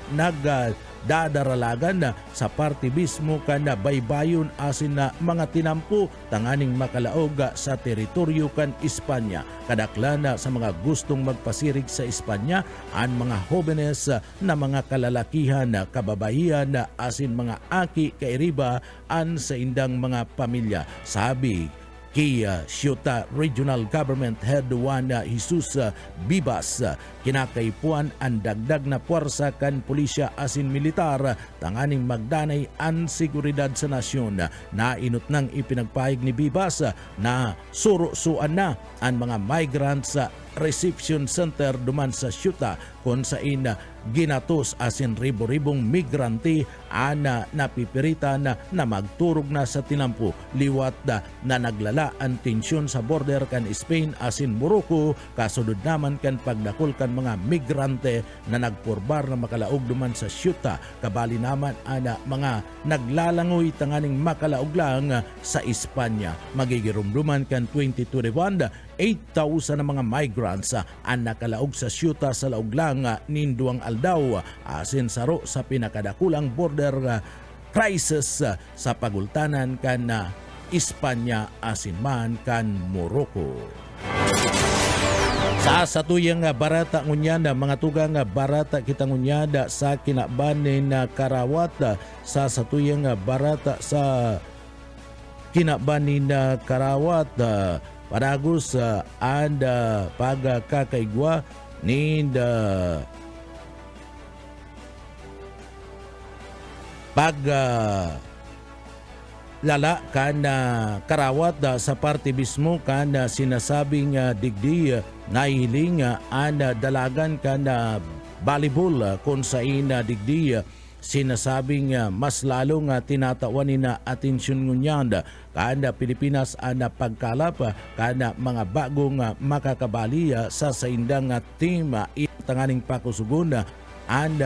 dadaralagan sa partibismo kan baybayon asin na mga tinampo tanganing makalaog sa teritoryo kan Espanya. Kadaklan sa mga gustong magpasirig sa Espanya ang mga jóvenes na mga kalalakihan, kababaihan asin mga aki kairiba an sa indang mga pamilya. Sabi kay Ceuta Regional Government Head Juan Jesus Bibas, kinakaipuan ang dagdag na puwersa kan pulisya asin militar tanganing magdanay ang seguridad sa nasyon. Nainot nang ipinagpahig ni Bibas na surusuan na ang mga migrants sa reception center duman sa Ceuta kung saan ginatos asin ribo-ribong migrante ana napipiritan na magturog na sa tinampo liwat na naglala ang tensyon sa border kan Spain asin Morocco kasunod naman kan pagdakol kan mga migrante na nagpurbar na makalaog duman sa Ceuta kabali naman ana mga naglalangoy tanganing makalaog lang sa Espanya. Magigirumduman kan 2021 8,000 na mga migrants ang nakalaog sa Ceuta sa laog lang ninduang aldaw asin saro sa pinakadakulang border crisis sa pagultanan kan Espanya asin man kan Morocco. Sa satuyang barata ngunyanda, mga tugang barata kita ngunyanda sa kinabanin na Karawat, sa satuyang barata sa kinabanin na Karawat, padagos and pagkakaigwa ni lala kan Karawat sa partibismo kan sinasabing digdi nahiling an dalagan kan volleyball kung saan digdi sinasabing mas lalong tinatawanin na atensyon ngunyanda kada Pilipinas ang pagkalap kada mga bagong makakabali sa saindang team tanganing pakusugon and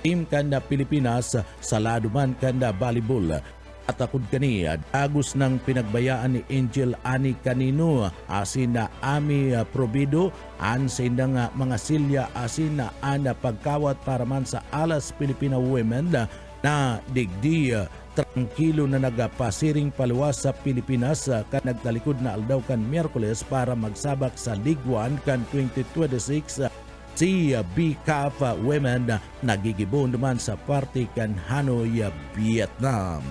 team kanda Pilipinas sa laduman kanda volleyball. At akod kani, agos ng pinagbayaan ni Angel Ani Canino asin na Ami Probido an sa indang mga silya asin na ana pagkawat para man sa Alas Filipina Women na digdi tranquilo na nagapasiring paluwas sa Pilipinas kan nagtalikod na aldaw kan Miyerkules para magsabak sa League 1 kan 2026 si BCAF Women nagigibon naman sa party kan Hanoi, Vietnam.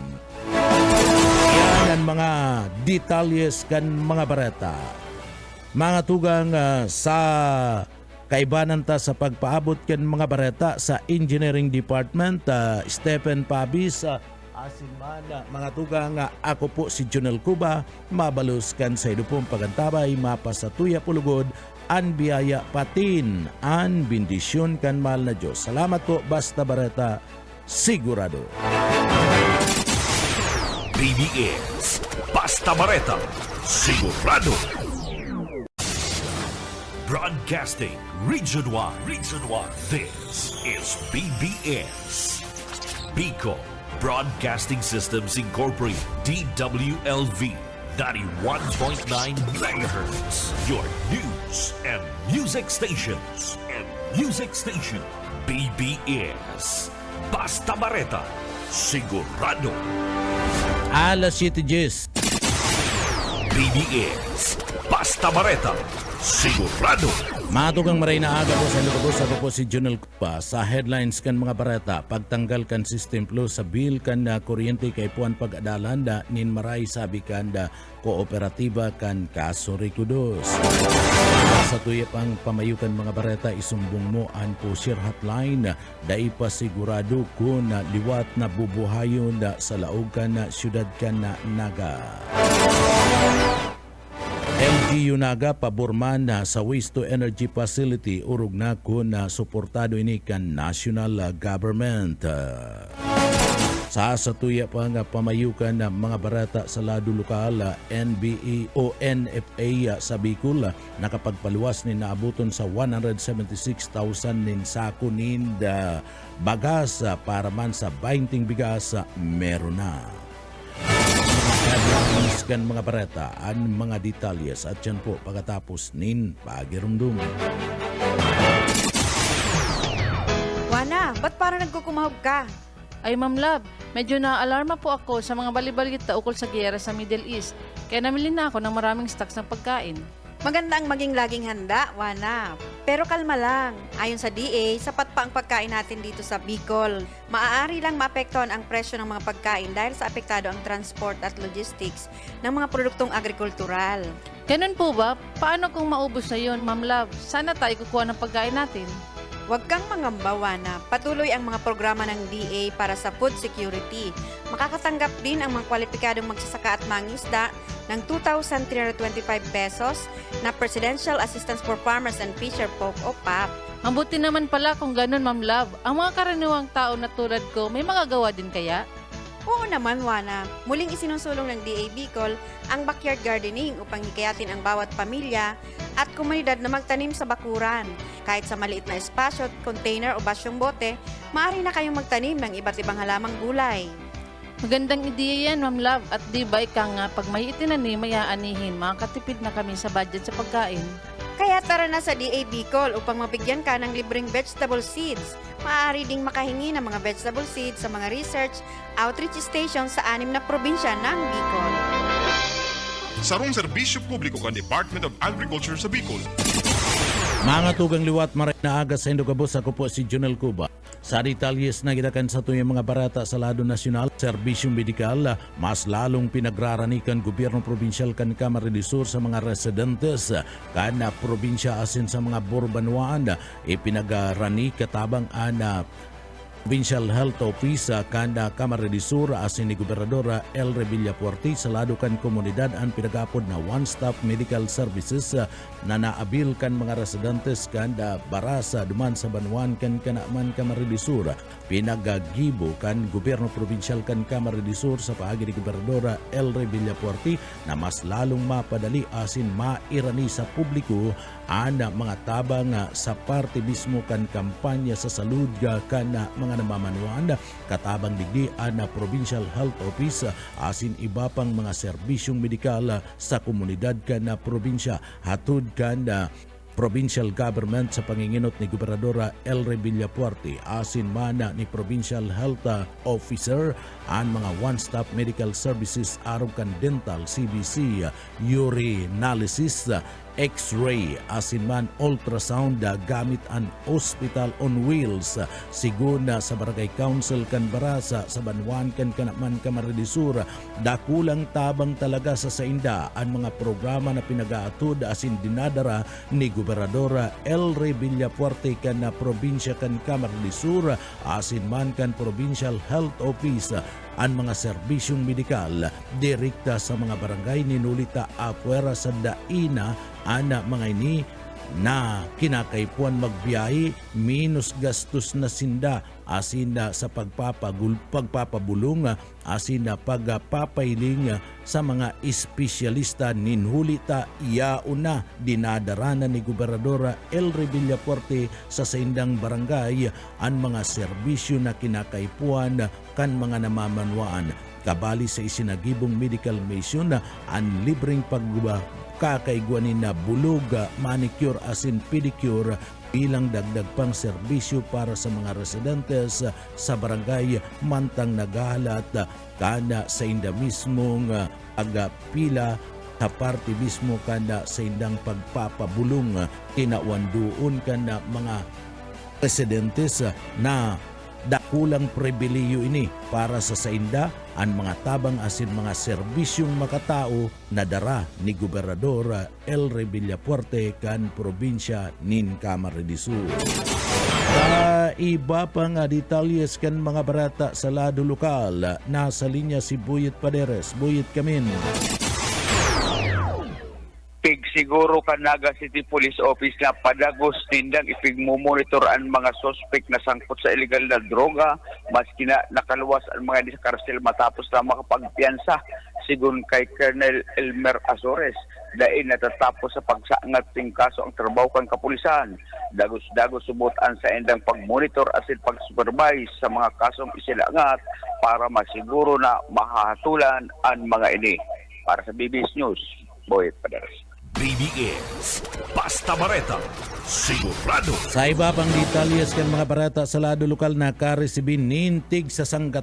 Yan ang mga detalyes kan mga bareta. Mga tugang sa kaibanan ta sa pagpaabot kan mga bareta sa Engineering Department, Stephen Pabis, asin man mga tugang ako po si Jonel Cuba, mabalos kan sa idupong pagantabay, mapasatuya pulugod, an biyaya patin, an bendisyon kan mahal na Diyos. Salamat po, basta bareta, sigurado. BBS Basta Bareta Sigurado. Broadcasting Region 1. This is BBS Bicol Broadcasting Systems Incorporated, DWLV 91.9 megahertz. Your news and music stations. BBS Basta Bareta Sigurado. Alas 7:10. BBS Basta Bareta Sigurado. Matugang maray na aga po sa lukos. Ako po si Jonel Cupa. Sa headlines kan mga bareta, pagtanggal kan System Plus sa bill kan kuryente kay puan pag-adalan nin maray sabi kan kooperatiba kan kaso Rikudos. Sa tuya pang pamayukan mga bareta, isumbong mo ang pusher hotline dai pa sigurado kung liwat na bubuhayon sa laog kan syudad kan Naga. LGU Naga paborman sa waste to energy facility urog na kun suportado ini kan national government. Sa satuya pa nga pamayukan ng mga barata sa lado lokal, NBE o NFA sa Bicol nakapagpaluwas ni naabuton sa 176,000 nin sako nin bagas para man sa 20 bigas meron na. Headlines kan mga bareta ang mga detalyes at yan po pagkatapos nin pagirumdum. Wana, ba't parang nagkukumahog ka? Ay Ma'am Love, medyo na-alarma po ako sa mga balibalita ukol sa giyera sa Middle East. Kaya namili na ako ng maraming stocks ng pagkain. Maganda ang maging laging handa, Wana. Pero kalma lang. Ayon sa DA, sapat pa ang pagkain natin dito sa Bicol. Maaari lang maapektuhan ang presyo ng mga pagkain dahil sa apektado ang transport at logistics ng mga produktong agrikultural. Ganun po ba? Paano kung maubos na yun, Ma'am Love? Sana tayo kukuha ng pagkain natin. Huwag kang mangamba, Wana. Patuloy ang mga programa ng DA para sa food security. Makakatanggap din ang mga kwalipikadong magsasaka at mangisda ng 2,325 pesos na Presidential Assistance for Farmers and Fisher Folk o PAP. Mabuti naman pala kung ganun, Ma'am Love. Ang mga karaniwang tao na tulad ko, may magagawa din kaya? Oo naman, Wana. Muling isinusulong ng DA Bicol ang backyard gardening upang hikayatin ang bawat pamilya at komunidad na magtanim sa bakuran. Kahit sa maliit na espasyo, container o basyong bote, maaari na kayong magtanim ng iba't ibang halamang gulay. Magandang ideya yan, Ma'am Love. At di ba ika nga, pag may itinanim, may aanihin, makakatipid na kami sa budget sa pagkain. Kaya tara na sa DA Bicol upang mabigyan ka ng libreng vegetable seeds. Maaari ding makahingi ng mga vegetable seeds sa mga research outreach stations sa 6 na probinsya ng Bicol. Sarong serbisyo publiko kan Department of Agriculture sa Bicol. Mga tugang liwat maray na aga sa Indogabos, ako po si Junel Cuba. Sa detalyes na gitakan sa tuyong mga barata sa lado nasyonal, serbisyong medikal, mas lalong pinagraranikan gobyerno probinsyal kan Camarines Sur sa mga residentes kan probinsya asin sa mga Borbanuan, ipinagrani katabang ana Provincial Health Office kanda Camarines Sur asin ni Gobernador Elre Villapuerte sa lado kan komunidad ang pinagapod na one-stop medical services na naabil kan mga residentes kanda barasa duman sa Banuan kan Kanaman Camarines Sur. Pinagagibo kan gobyerno probinsyal kan Camarines Sur sa paagi ni Gobernador Elre Villapuerte na mas lalong mapadali asin mairani sa publiko ang mga tabang sa parte mismo kan kampanya sa salud kan mga namamanuan katabang digdi na Provincial Health Office asin iba pang mga serbisyong medikal sa komunidad kan na probinsya hatud kan provincial government sa panginginot ni Gobernador Elre Villapuerte asin mana ni Provincial Health Officer ang mga one-stop medical services araw kan dental, CBC, urinalysis, X-ray, asin man ultrasound gamit ang hospital on wheels. Siguna sa Barangay Council kan Barasa sa Banuan kan Kanaman Camarines Sur, dakulang tabang talaga sa sainda ang mga programa na pinagaatod asin dinadara ni Gobernador Elre Villapuerte kan na probinsya kan Camarines Sur asin man kan Provincial Health Office ang mga serbisyong medikal direkta sa mga barangay ninulita apuera sa daina ana mga ini na kinakaipuan magbiyahe minus gastos na sinda asin sa pagpapabulong asin pagpapailing sa mga espesyalista ninhulita yauna dinadaranan ni Gobernador Elre Villapuerte sa saindang barangay ang mga serbisyo na kinakaipuan kan mga namamanuan kabali sa isinagibong medical mission ang libreng kakaiguanin na bulog, manicure asin pedicure bilang dagdag pang serbisyo para sa mga residentes sa barangay mantang naghahalat kana sa inda mismong agapila sa parte mismo kana sa indang pagpapabulong kinawandoon kana mga residentes na dakulang pribiliyo ini para sa sainda ang mga tabang asin mga serbisyong makatao na dara ni Gobernador Elre Villapuerte kan probinsya nin Camarines Sur. Sa iba pang detalyes kan mga barata sa lado lokal, nasa linya si Buyet Paderes. Buyet Kamin. Siguro ka Naga City Police Office na padagos tindang ipigmumonitor ang mga suspect na sangkot sa illegal na droga maski na nakaluwas ang mga sa karsel matapos na makapagpiyansa sigun kay Colonel Elmer Azores. Dahil natatapos sa pagsaangat ng kaso ang trabaho kan kapulisan. Dagos-dagos subutan sa endang pagmonitor asin pag-supervise sa mga kasong isilangat para masiguro na mahahatulan ang mga ini. Para sa BBS News, Boyet Padares. BBS Basta Bareta sigurado. Sa iba pang detalyes kan mga barata sa lado lokal na karesibin nintig sa 100,000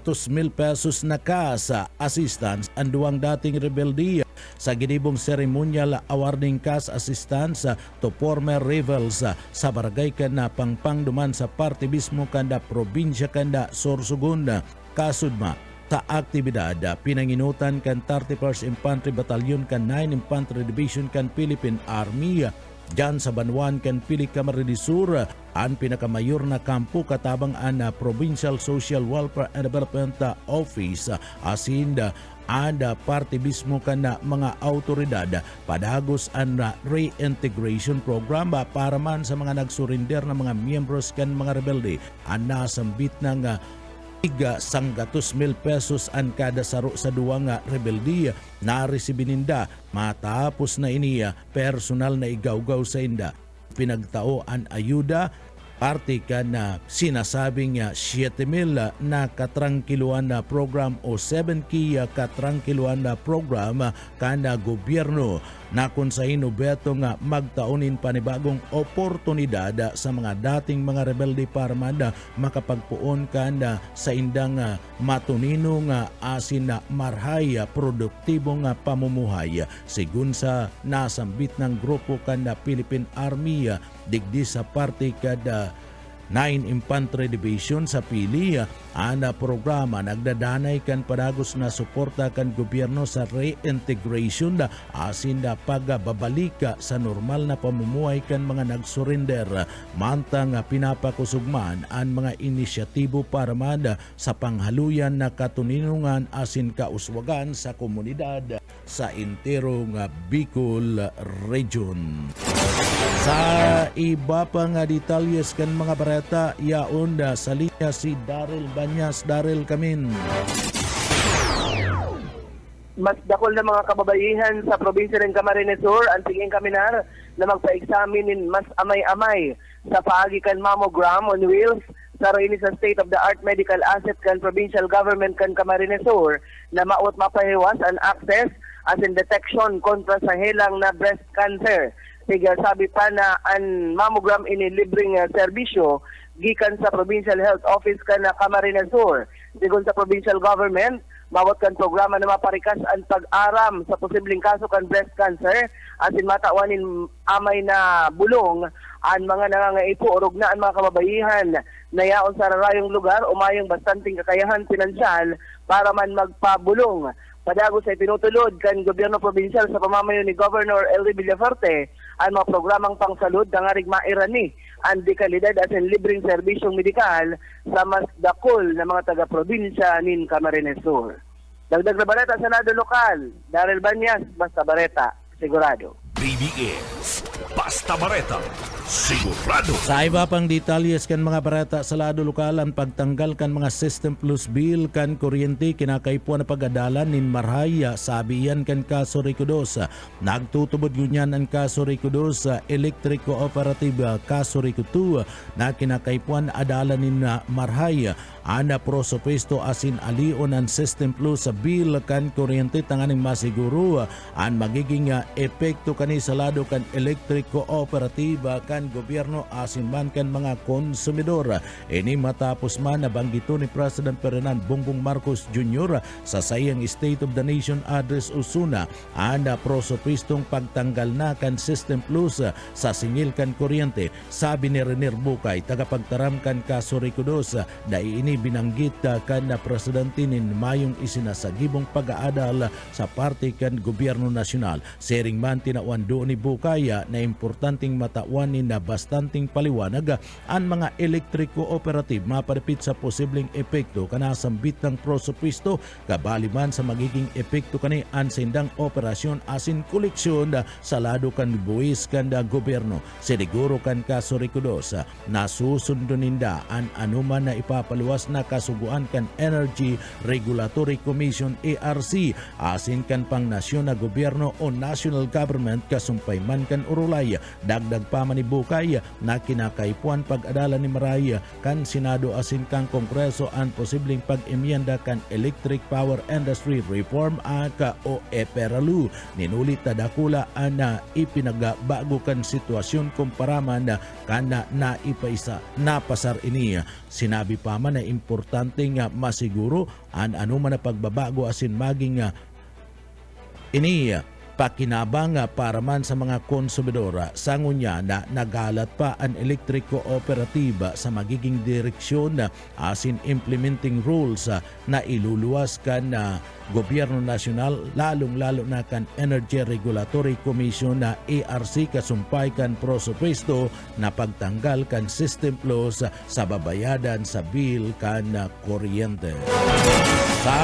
pesos na cash assistance ang duwang dating rebeldia sa ginibong ceremonial awarding cash assistance to former rebels sa barangay kan na pangpangduman sa parte mismo kanda probinsya kanda Sorsogon. Kasudma sa aktibidad pinanginutan kan 31st Infantry Battalion kan 9 Infantry Division kan Philippine Army diyan sa Banwan kan Pili Camarines Sur ang pinakamayor na kampo katabang ang Provincial Social Welfare and Development Office asin and parte mismo kan mga autoridad padagos ang reintegration program para man sa mga nagsurinder na mga miyembros kan mga rebelde ang nasambit ng 100,000 pesos ang kada saro sa duwang rebeldia na resibininda matapos na iniya personal na igawgaw sa inda. Pinagtao ang ayuda parte ka na sinasabing 7,000 na katrangkiluan na program o 7K katrangkiluan na program kana gobyerno na kung sa inubeto nga magtaunin panibagong oportunidad sa mga dating mga rebelde para man makapagpuon kanda sa indang matunino nga asin na marhay produktibo nga pamumuhay sigun sa nasambit ng grupo kanda Philippine Army digdi sa parte kada 9 Infantry Division sa Pili. Ana programa nagdadanay kan padagos na suporta kan gobyerno sa reintegration asin da pagbabalika sa normal na pamumuhay kan mga nagsurrender mantang pinapakusugman ang mga inisyatibo para man sa panghaluyan na katuninungan asin kauswagan sa komunidad sa interong Bicol Region. Sa iba pang detalyes kan mga bareta yaon sa linya si Daryl Banyas. Daryl Kamin. Mas dakol na mga kababaihan sa probinsya ng Camarines Sur ang tingin kaminar na magpa-examinin mas amay-amay sa paagi kan mammogram on wheels sa rini sa state-of-the-art medical asset kan provincial government kan Camarines Sur na maot mapahiwas ang access as in detection kontra sa helang na breast cancer. Siga sabi pa na ang mammogram ini libreng serbisyo gikan sa Provincial Health Office kan Camarines Sur. Sigun sa provincial government, mawat kan programa na maparikas ang pag-aram sa posibleng kaso kan breast cancer asin matawanin amay na bulong ang mga nangangaipo orog na ang mga kababaihan na yaon sa rarayong lugar umayong bastanting kakayahan pinansyal para man magpabulong. Padagos ay pinutulod kan gobyerno provincial sa pamamayo ni Governor Elry Villaferte ang mga programang pangsalud na nga mairani ang dekalidad at ang libreng serbisyong medikal sa mas dakol na mga taga-probinsya nin Camarines Sur. Dagdag na baleta sa lado lokal, Daryl Banyas, Basta Bareta, sigurado. BBS Basta Bareta, sigurado. Sa iba pang detalyes kan mga barata sa lado lokal ang pagtanggal kan mga System Plus bill kan kuryente kinakaipuan na pagadalan nin marhaya sabiyan kan kaso Ricodos. Nagtutubod gunyan ang kaso Ricodos sa Electric Cooperative kaso Rico 2 na kinakaipuan adalan nin marhaya ana prosopesto asin alion ang System Plus sa bill kan kuryente tanganing masiguro ang magiging epekto kani sa lado kan Electric Cooperative kan gobyerno asin man kan mga konsumidor. Ini matapos man nabanggito ni President Ferdinand Bongbong Marcos Jr. sa sayang State of the Nation address Osuna ana prosopistong pagtanggal na kan System Plus sa singil kan kuryente. Sabi ni Renier Bukay tagapagtaram kan kaso Ricodos dai ini binanggit kan na presidente nin mayong isinasagibong pag-aadal sa parte kan gobyerno nasyonal. Sering man tinawan do ni Bukay na importanteng matawan ni na bastanting paliwanag ang mga electric cooperative mapadapit sa posibleng epekto kanasambit ng prosopisto kabaliman sa magiging epekto kani ang sindang operasyon asin koleksyon sa lado kan buwis kan gobyerno. Siniguro kan kaso Ricodos na susunduninda ang anuman na ipapaluwas na kasuguan kan Energy Regulatory Commission ARC asin kan pang nasyon na gobyerno o national government kasumpay man kan urulay. Dagdag pa man ni bukay na kinakaipuan pag-adalan ni Maray kan Senado asin kang Kongreso ang posibleng pag-emyenda kan Electric Power Industry Reform Act o EPERALU. Ninulit na dakula na ipinagbago kan sitwasyon kumparaman kana na ipaisa napasar ini. Sinabi pa man na importante nga masiguro an anuman na pagbabago asin maging ini pakinabang para man sa mga konsumidor. Sangunya na nagalat pa ang electric cooperative sa magiging direksyon asin implementing rules na iluluwas kan Gobyerno Nasyonal, lalong-lalo na kan Energy Regulatory Commission na ERC kasumpay kan prosupuesto na pagtanggal kan system plus sa babayadan sa bill kan kuryente. Sa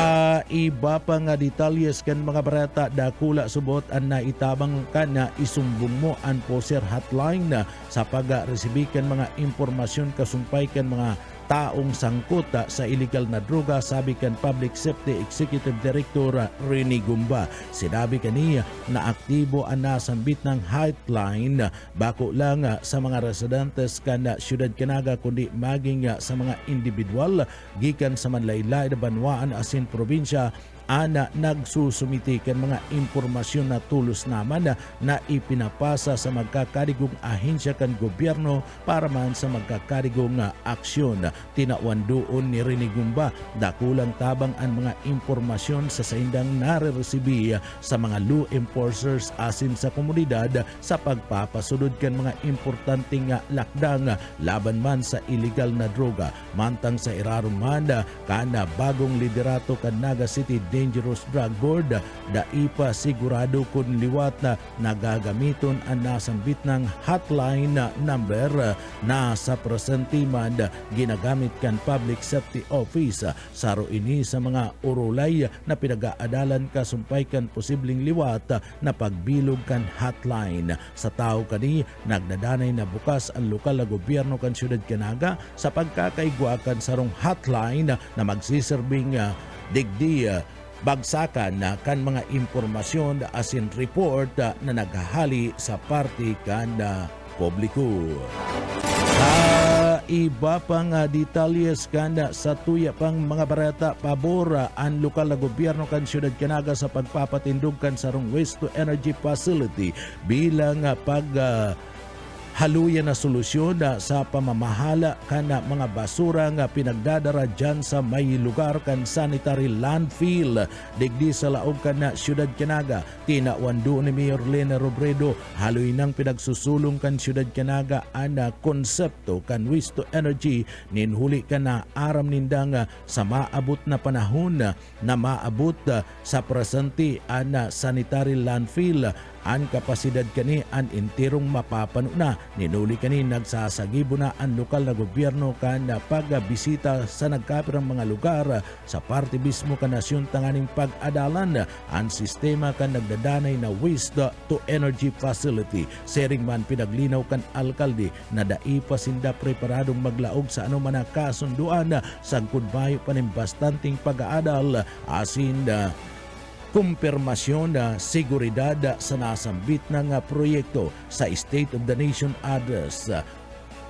iba pang detalyes kan mga barata, dakula subot ang naitabang kan na isumbong mo ang poser hotline sa pag-resibi kan mga impormasyon kasumpay kan mga taong sangkot sa illegal na droga, sabi kan Public Safety Executive Director Rene Gumba. Sinabi kaniya na aktibo ang nasambit ng hotline bako lang sa mga residentes kan Syudad Canaga kundi maging sa mga individual gikan sa manlaylay na banwaan asin probinsya ana nagsusumiti kan mga impormasyon na tulos naman na ipinapasa sa magkakadigong ahensya kan gobyerno para man sa magkakadigong aksyon. Tinawan doon ni Rene Gumba dakulang tabang ang mga impormasyon sa saindang nare-resibi sa mga law enforcers asin sa komunidad sa pagpapasunod kan mga importanteng lakdang laban man sa illegal na droga. Mantang sa iraruman kana bagong liderato kan Naga City Dangerous Drug Board, daipa sigurado kung liwat na nagagamiton ang nasambit ng hotline number na sa presentiman ginagamit kan Public Safety Office. Saro ini sa mga urulay na pinag-aadalan kasumpay kan posibleng liwat na pagbilog kan hotline. Sa tao kani, nagdadanay na bukas ang lokal na gobyerno kan Syudad Canaga sa pagkakaigwakan sarong hotline na magsiserving digdi bagsakan na kan mga impormasyon asin report na naghahali sa parte kan publiko. Sa iba pang detalyes kan sa tuya pang mga barata, pabor ang lokal na gobyerno kan Syudad Canaga sa pagpapatindog kan sarong waste to energy facility bilang haluyan na solusyon sa pamamahala kan mga basura nga pinagdadara dyan sa may lugar kan sanitary landfill digdi sa laog kan na Syudad Canaga. Tinawando ni Mayor Lena Robredo haluy nang pinagsusulong kan Syudad Canaga ang konsepto kan waste to energy ninhuli kan na aram nindang sa maabot na panahon na maabot sa presente ang sanitary landfill. Ang kapasidad kani ang intirong mapapano na. Ninuli kani nagsasagibo na ang lokal na gobyerno kan pagbisita sa nagkapirang mga lugar sa parte mismo kan nasyon tanganing pag-adalan ang sistema kan nagdadanay na waste to energy facility. Sering man pinaglinaw kan alkalde na daipa sinda preparadong maglaog sa anuman na kasunduan sagkod mayo panimbastanting pag-aadal asin kumpirmasyon na seguridad sa nasambit ng proyekto. Sa State of the Nation Address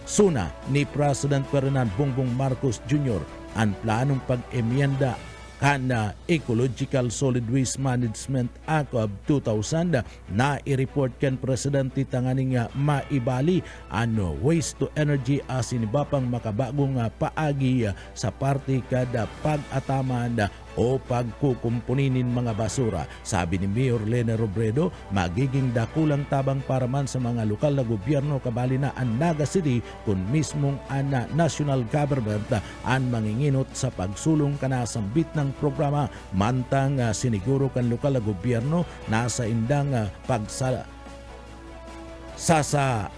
suna ni President Ferdinand Bongbong Marcos Jr. ang planong pag-emyenda kan Ecological Solid Waste Management Act of 2000 na i-report kan Presidente tanganing maibali ang waste to energy asin iba pang makabagong paagi sa parte kada pag-ataman o pagkukumpuninin mga basura. Sabi ni Mayor Lena Robredo, magiging dakulang tabang para man sa mga lokal na gobyerno kabali na ang Naga City kung mismong ang national government ang manginginot sa pagsulong kanasambit ng programa mantang siniguro kan lokal na gobyerno nasa indang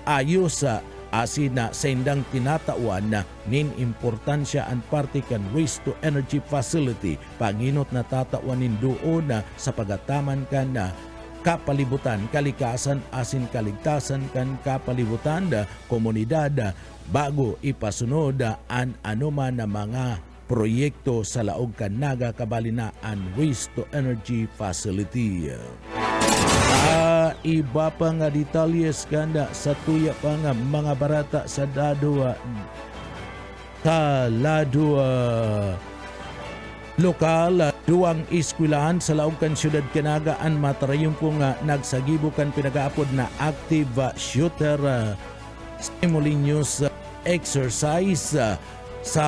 ayos asin sa indang tinatawan na nin importansya ang parte kan waste to energy facility. Panginot na tatawanin doon sa pagataman kan kapalibutan, kalikasan asin kaligtasan kan kapalibutan komunidad bago ipasunod ang anuman na mga proyekto sa laog kan Naga kabali na ang waste to energy facility. iba pa nga detalyes kanda sa tuya pa nga mga barata sa lado lokal, duwang eskwelahan sa laog kan siyudad Kanagaan matarayong po nga nagsagibukan pinagaapod na active shooter simultaneous exercise sa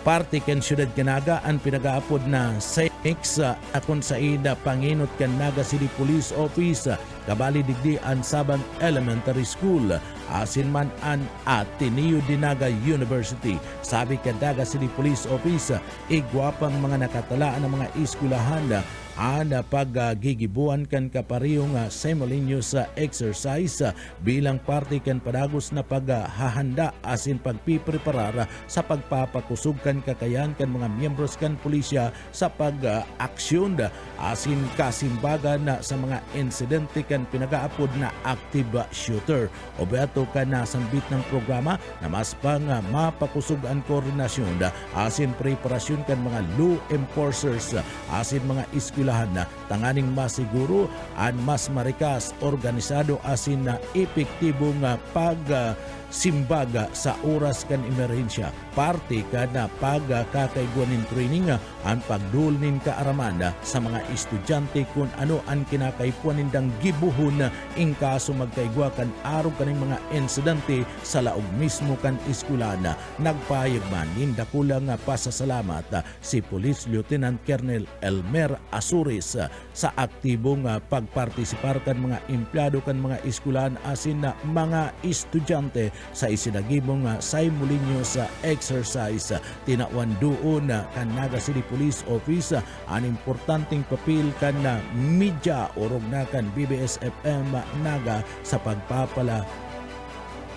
parte kan siyudad Kanagaan pinagaapod na SEMIX akon sa ida panginot kan Naga City Police Office kabali digdi ang Sabang Elementary School asin man an Ateneo de Naga University. Sabi kan Naga City Police Office igwapang mga nakatalaan ng mga eskwelahan paggigibuan kan kaparihong simultaneous exercise bilang parte kan padagos na paghahanda asin pagpipreparar sa pagpapakusog kan kakayan kan mga miyembros kan pulisya sa pag-aksyon asin kasimbagan sa mga insidente kan pinagaapod na active shooter. O beto ka nasambit ng programa na mas pang mapakusog ang koordinasyon asin preparasyon kan mga law enforcers asin mga eskwelahan na tanganing masiguro ang mas marikas organisado asin na epektibong pagsimbaga sa oras kan emerhensya. Parte ka na pagkakaiguanin training ang pagdulnin kaaramanda sa mga estudyante kung ano ang kinakaipuan nindang gibuhon in kaso magkaigwa kan araw kaning mga insidente sa laog mismo kan eskwelahan. Nagpayag man nindakulang pasasalamat si Police Lieutenant Colonel Elmer Asures sa aktibong pagpartisipar kan mga empleyado kan mga eskwelahan asin na mga estudyante sa isinagibong simultaneous exercise. Tinawan doon kan Naga City Police Office ang importanteng papel kan media orog na kan BBS-FM Naga sa pagpapala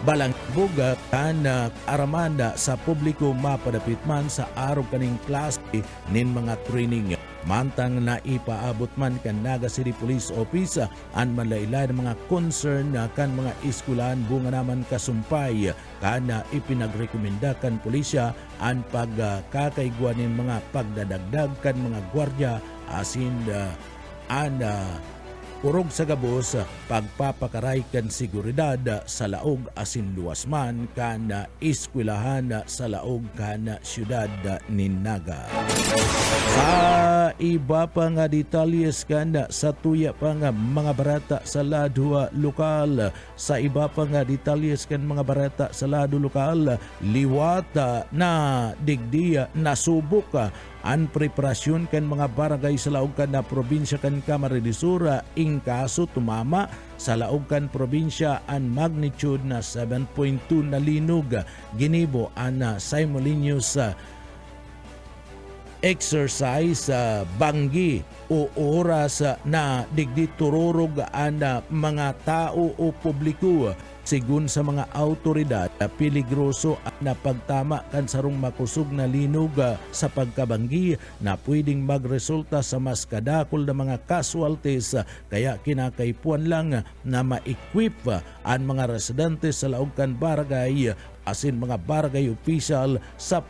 balang buga kan aramanda sa publiko mapadapit man sa araw kaning klase nin mga training. Mantang na ipaabot man kan Naga City Police Office ang manlailay ng mga concern kan mga eskwelahan bunga naman kasumpay kan ipinagrekomenda kan pulisya ang pagkakaiguanin mga pagdadagdag kan mga gwardya asin urog sa gabos pagpapakaray kan seguridad sa laog asin luwas man kan eskwelahan sa laog kan siyudad ni Naga. Sa iba pa nga detalyes kan sa tuya pa nga mga barata sa lado lokal, sa iba pa nga detalyes kan mga barata sa lado lokal, liwat na digdi nasubok ang preparasyon kan mga barangay sa laog kan na probinsya kan Camarines Sur in kaso tumama sa laog kan probinsya ang magnitude na 7.2 na linog ginibo ang simultaneous exercise banggi o oras na digdi tururog ang mga tao o publiko. Sigun sa mga autoridad, peligroso na pagtama kan sarong makusog na linog sa pagkabanggi na pwedeng magresulta sa mas kadakol na mga casualties kaya kinakaipuan lang na ma-equip ang mga residente sa laog kan barangay asin mga barangay official sa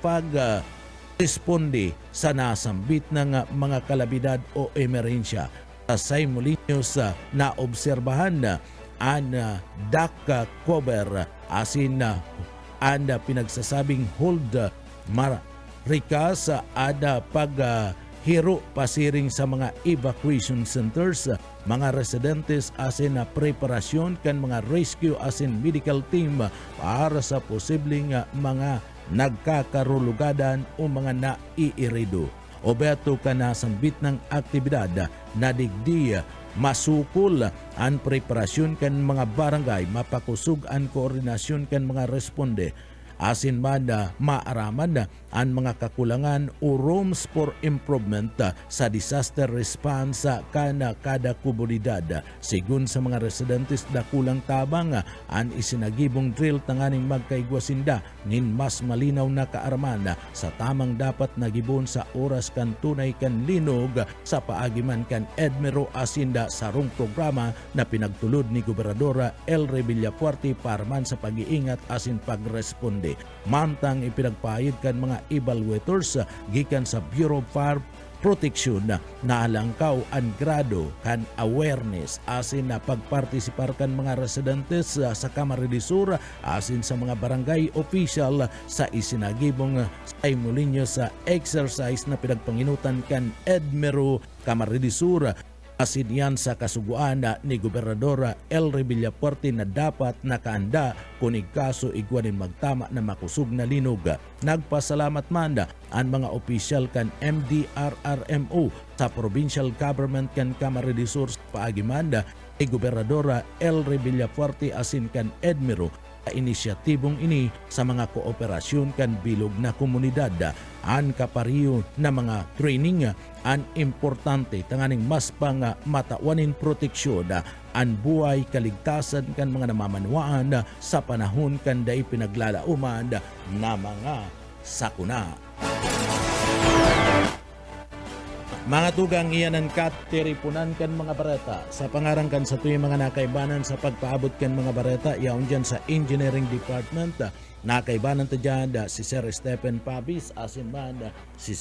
responde sa nasambit ng mga kalabidad o emerhensya. Sa simultaneous na obserbahan ang DACA cover asin ang pinagsasabing hold marikas ada paghiro pasiring sa mga evacuation centers, mga residentes asin na preparasyon kan mga rescue asin medical team para sa posibleng mga nagkakarulugadan o mga naiirido. O beto ka na sambit ng aktibidad na digdi masukol ang preparasyon kan mga barangay, mapakusog ang koordinasyon kan mga responde asin man maaraman ang mga kakulangan o rooms for improvement sa disaster response kana kada komunidad. Sigun sa mga residentes na kulang tabang ang isinagibong drill tanganing magkaigwasinda nin mas malinaw na kaaraman sa tamang dapat nagibon sa oras kan tunay kan linog sa paagiman kan Edmero Asinda sarong programa na pinagtulod ni Gobernadora El Villafuerte para man sa pag-iingat asin pagresponde. Mantang ipinagpahid kan mga evaluators gikan sa Bureau of Fire proteksyon na alangkaw ang grado kan awareness asin na pagpartisipar kan mga residentes sa Kamara de Sur asin sa mga barangay official sa isinagibong simulinyo sa exercise na pinagpanginutan kan Edmero Kamara de Sur. Asin yan sa kasuguan ni Gobernador Elry Villafuerte na dapat nakaanda kung ikaso igwanin magtama na makusog na linog. Nagpasalamat man ang mga opisyal kan MDRRMO sa provincial government kan Kamara de Sur sa paagimanda ni Gobernador Elry Villafuerte asin kan Edmero sa inisyatibong ini sa mga kooperasyon kan bilog na komunidad. An kapariyo na mga training an importante tanganing mas pang matawanin proteksyon an buhay kaligtasan kan mga namamanwaan sa panahon kan dai pinaglalauman na mga sakuna. Mga tugang iyan ang katiripunan kan mga bareta sa pangarangkan sa tuyong mga nakaibanan sa pagpaabot kan mga bareta yaon dyan sa Engineering Department. Nakaibanan ta dyan si Sir Stephen Pabis asin man si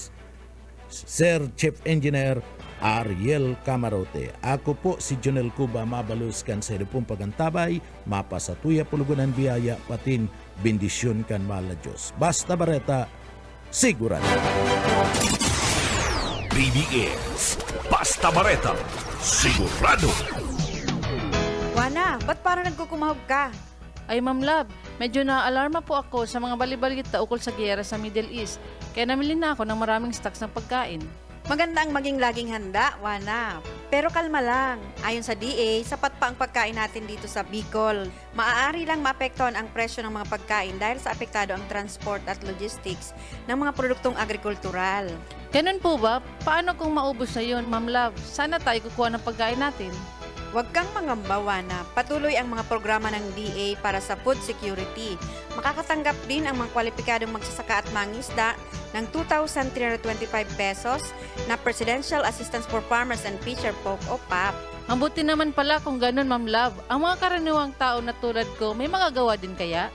Sir Chief Engineer Ariel Camarote. Ako po si Jonel Cuba mabalus kan sa pong pagantabay mapasatuya pulugunan biyaya patin bendisyon kan mala Diyos. Basta bareta sigurado. BBS Basta Bareta Sigurado. Wana, ba't parang nagkukumahog ka? Ay Ma'am Love, medyo na-alarma po ako sa mga balibalita ukol sa giyera sa Middle East. Kaya namili na ako ng maraming stocks ng pagkain. Maganda ang maging laging handa, Wana. Pero kalma lang. Ayon sa DA, sapat pa ang pagkain natin dito sa Bicol. Maaari lang maapektuhan ang presyo ng mga pagkain dahil sa apektado ang transport at logistics ng mga produktong agrikultural. Ganun po ba? Paano kung maubos na yun, Ma'am Love? Sana tayo kukuha ng pagkain natin. Huwag kang mangamba, Wana. Patuloy ang mga programa ng DA para sa food security. Makakatanggap din ang mga kwalipikadong magsasaka at mangisda ng 2,325 pesos na Presidential Assistance for Farmers and Fisher Folk o PAP. Ang buti naman pala kung ganun, Ma'am Love. Ang mga karaniwang tao na tulad ko, may magagawa din kaya?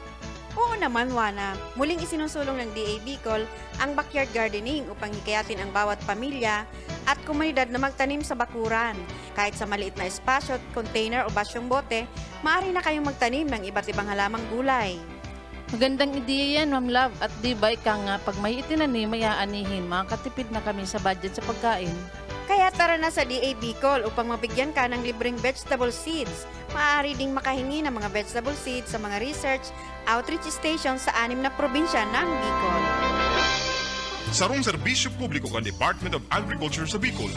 Oo naman, Wana. Muling isinusulong ng DA Bicol ang backyard gardening upang hikayatin ang bawat pamilya at komunidad na magtanim sa bakuran. Kahit sa maliit na espasyo, container o basyong bote, maaari na kayong magtanim ng iba't ibang halamang gulay. Magandang ideya yan, Ma'am Love. At di ba ika nga, pag may itinanim, may aanihin, makakatipid na kami sa budget sa pagkain. Kaya tara na sa DA Bicol upang mabigyan ka ng libreng vegetable seeds. Maaari ding makahingi ng mga vegetable seeds sa mga research outreach station sa 6 na probinsya ng Bicol. Sarong serbisyo publiko kan Department of Agriculture sa Bicol.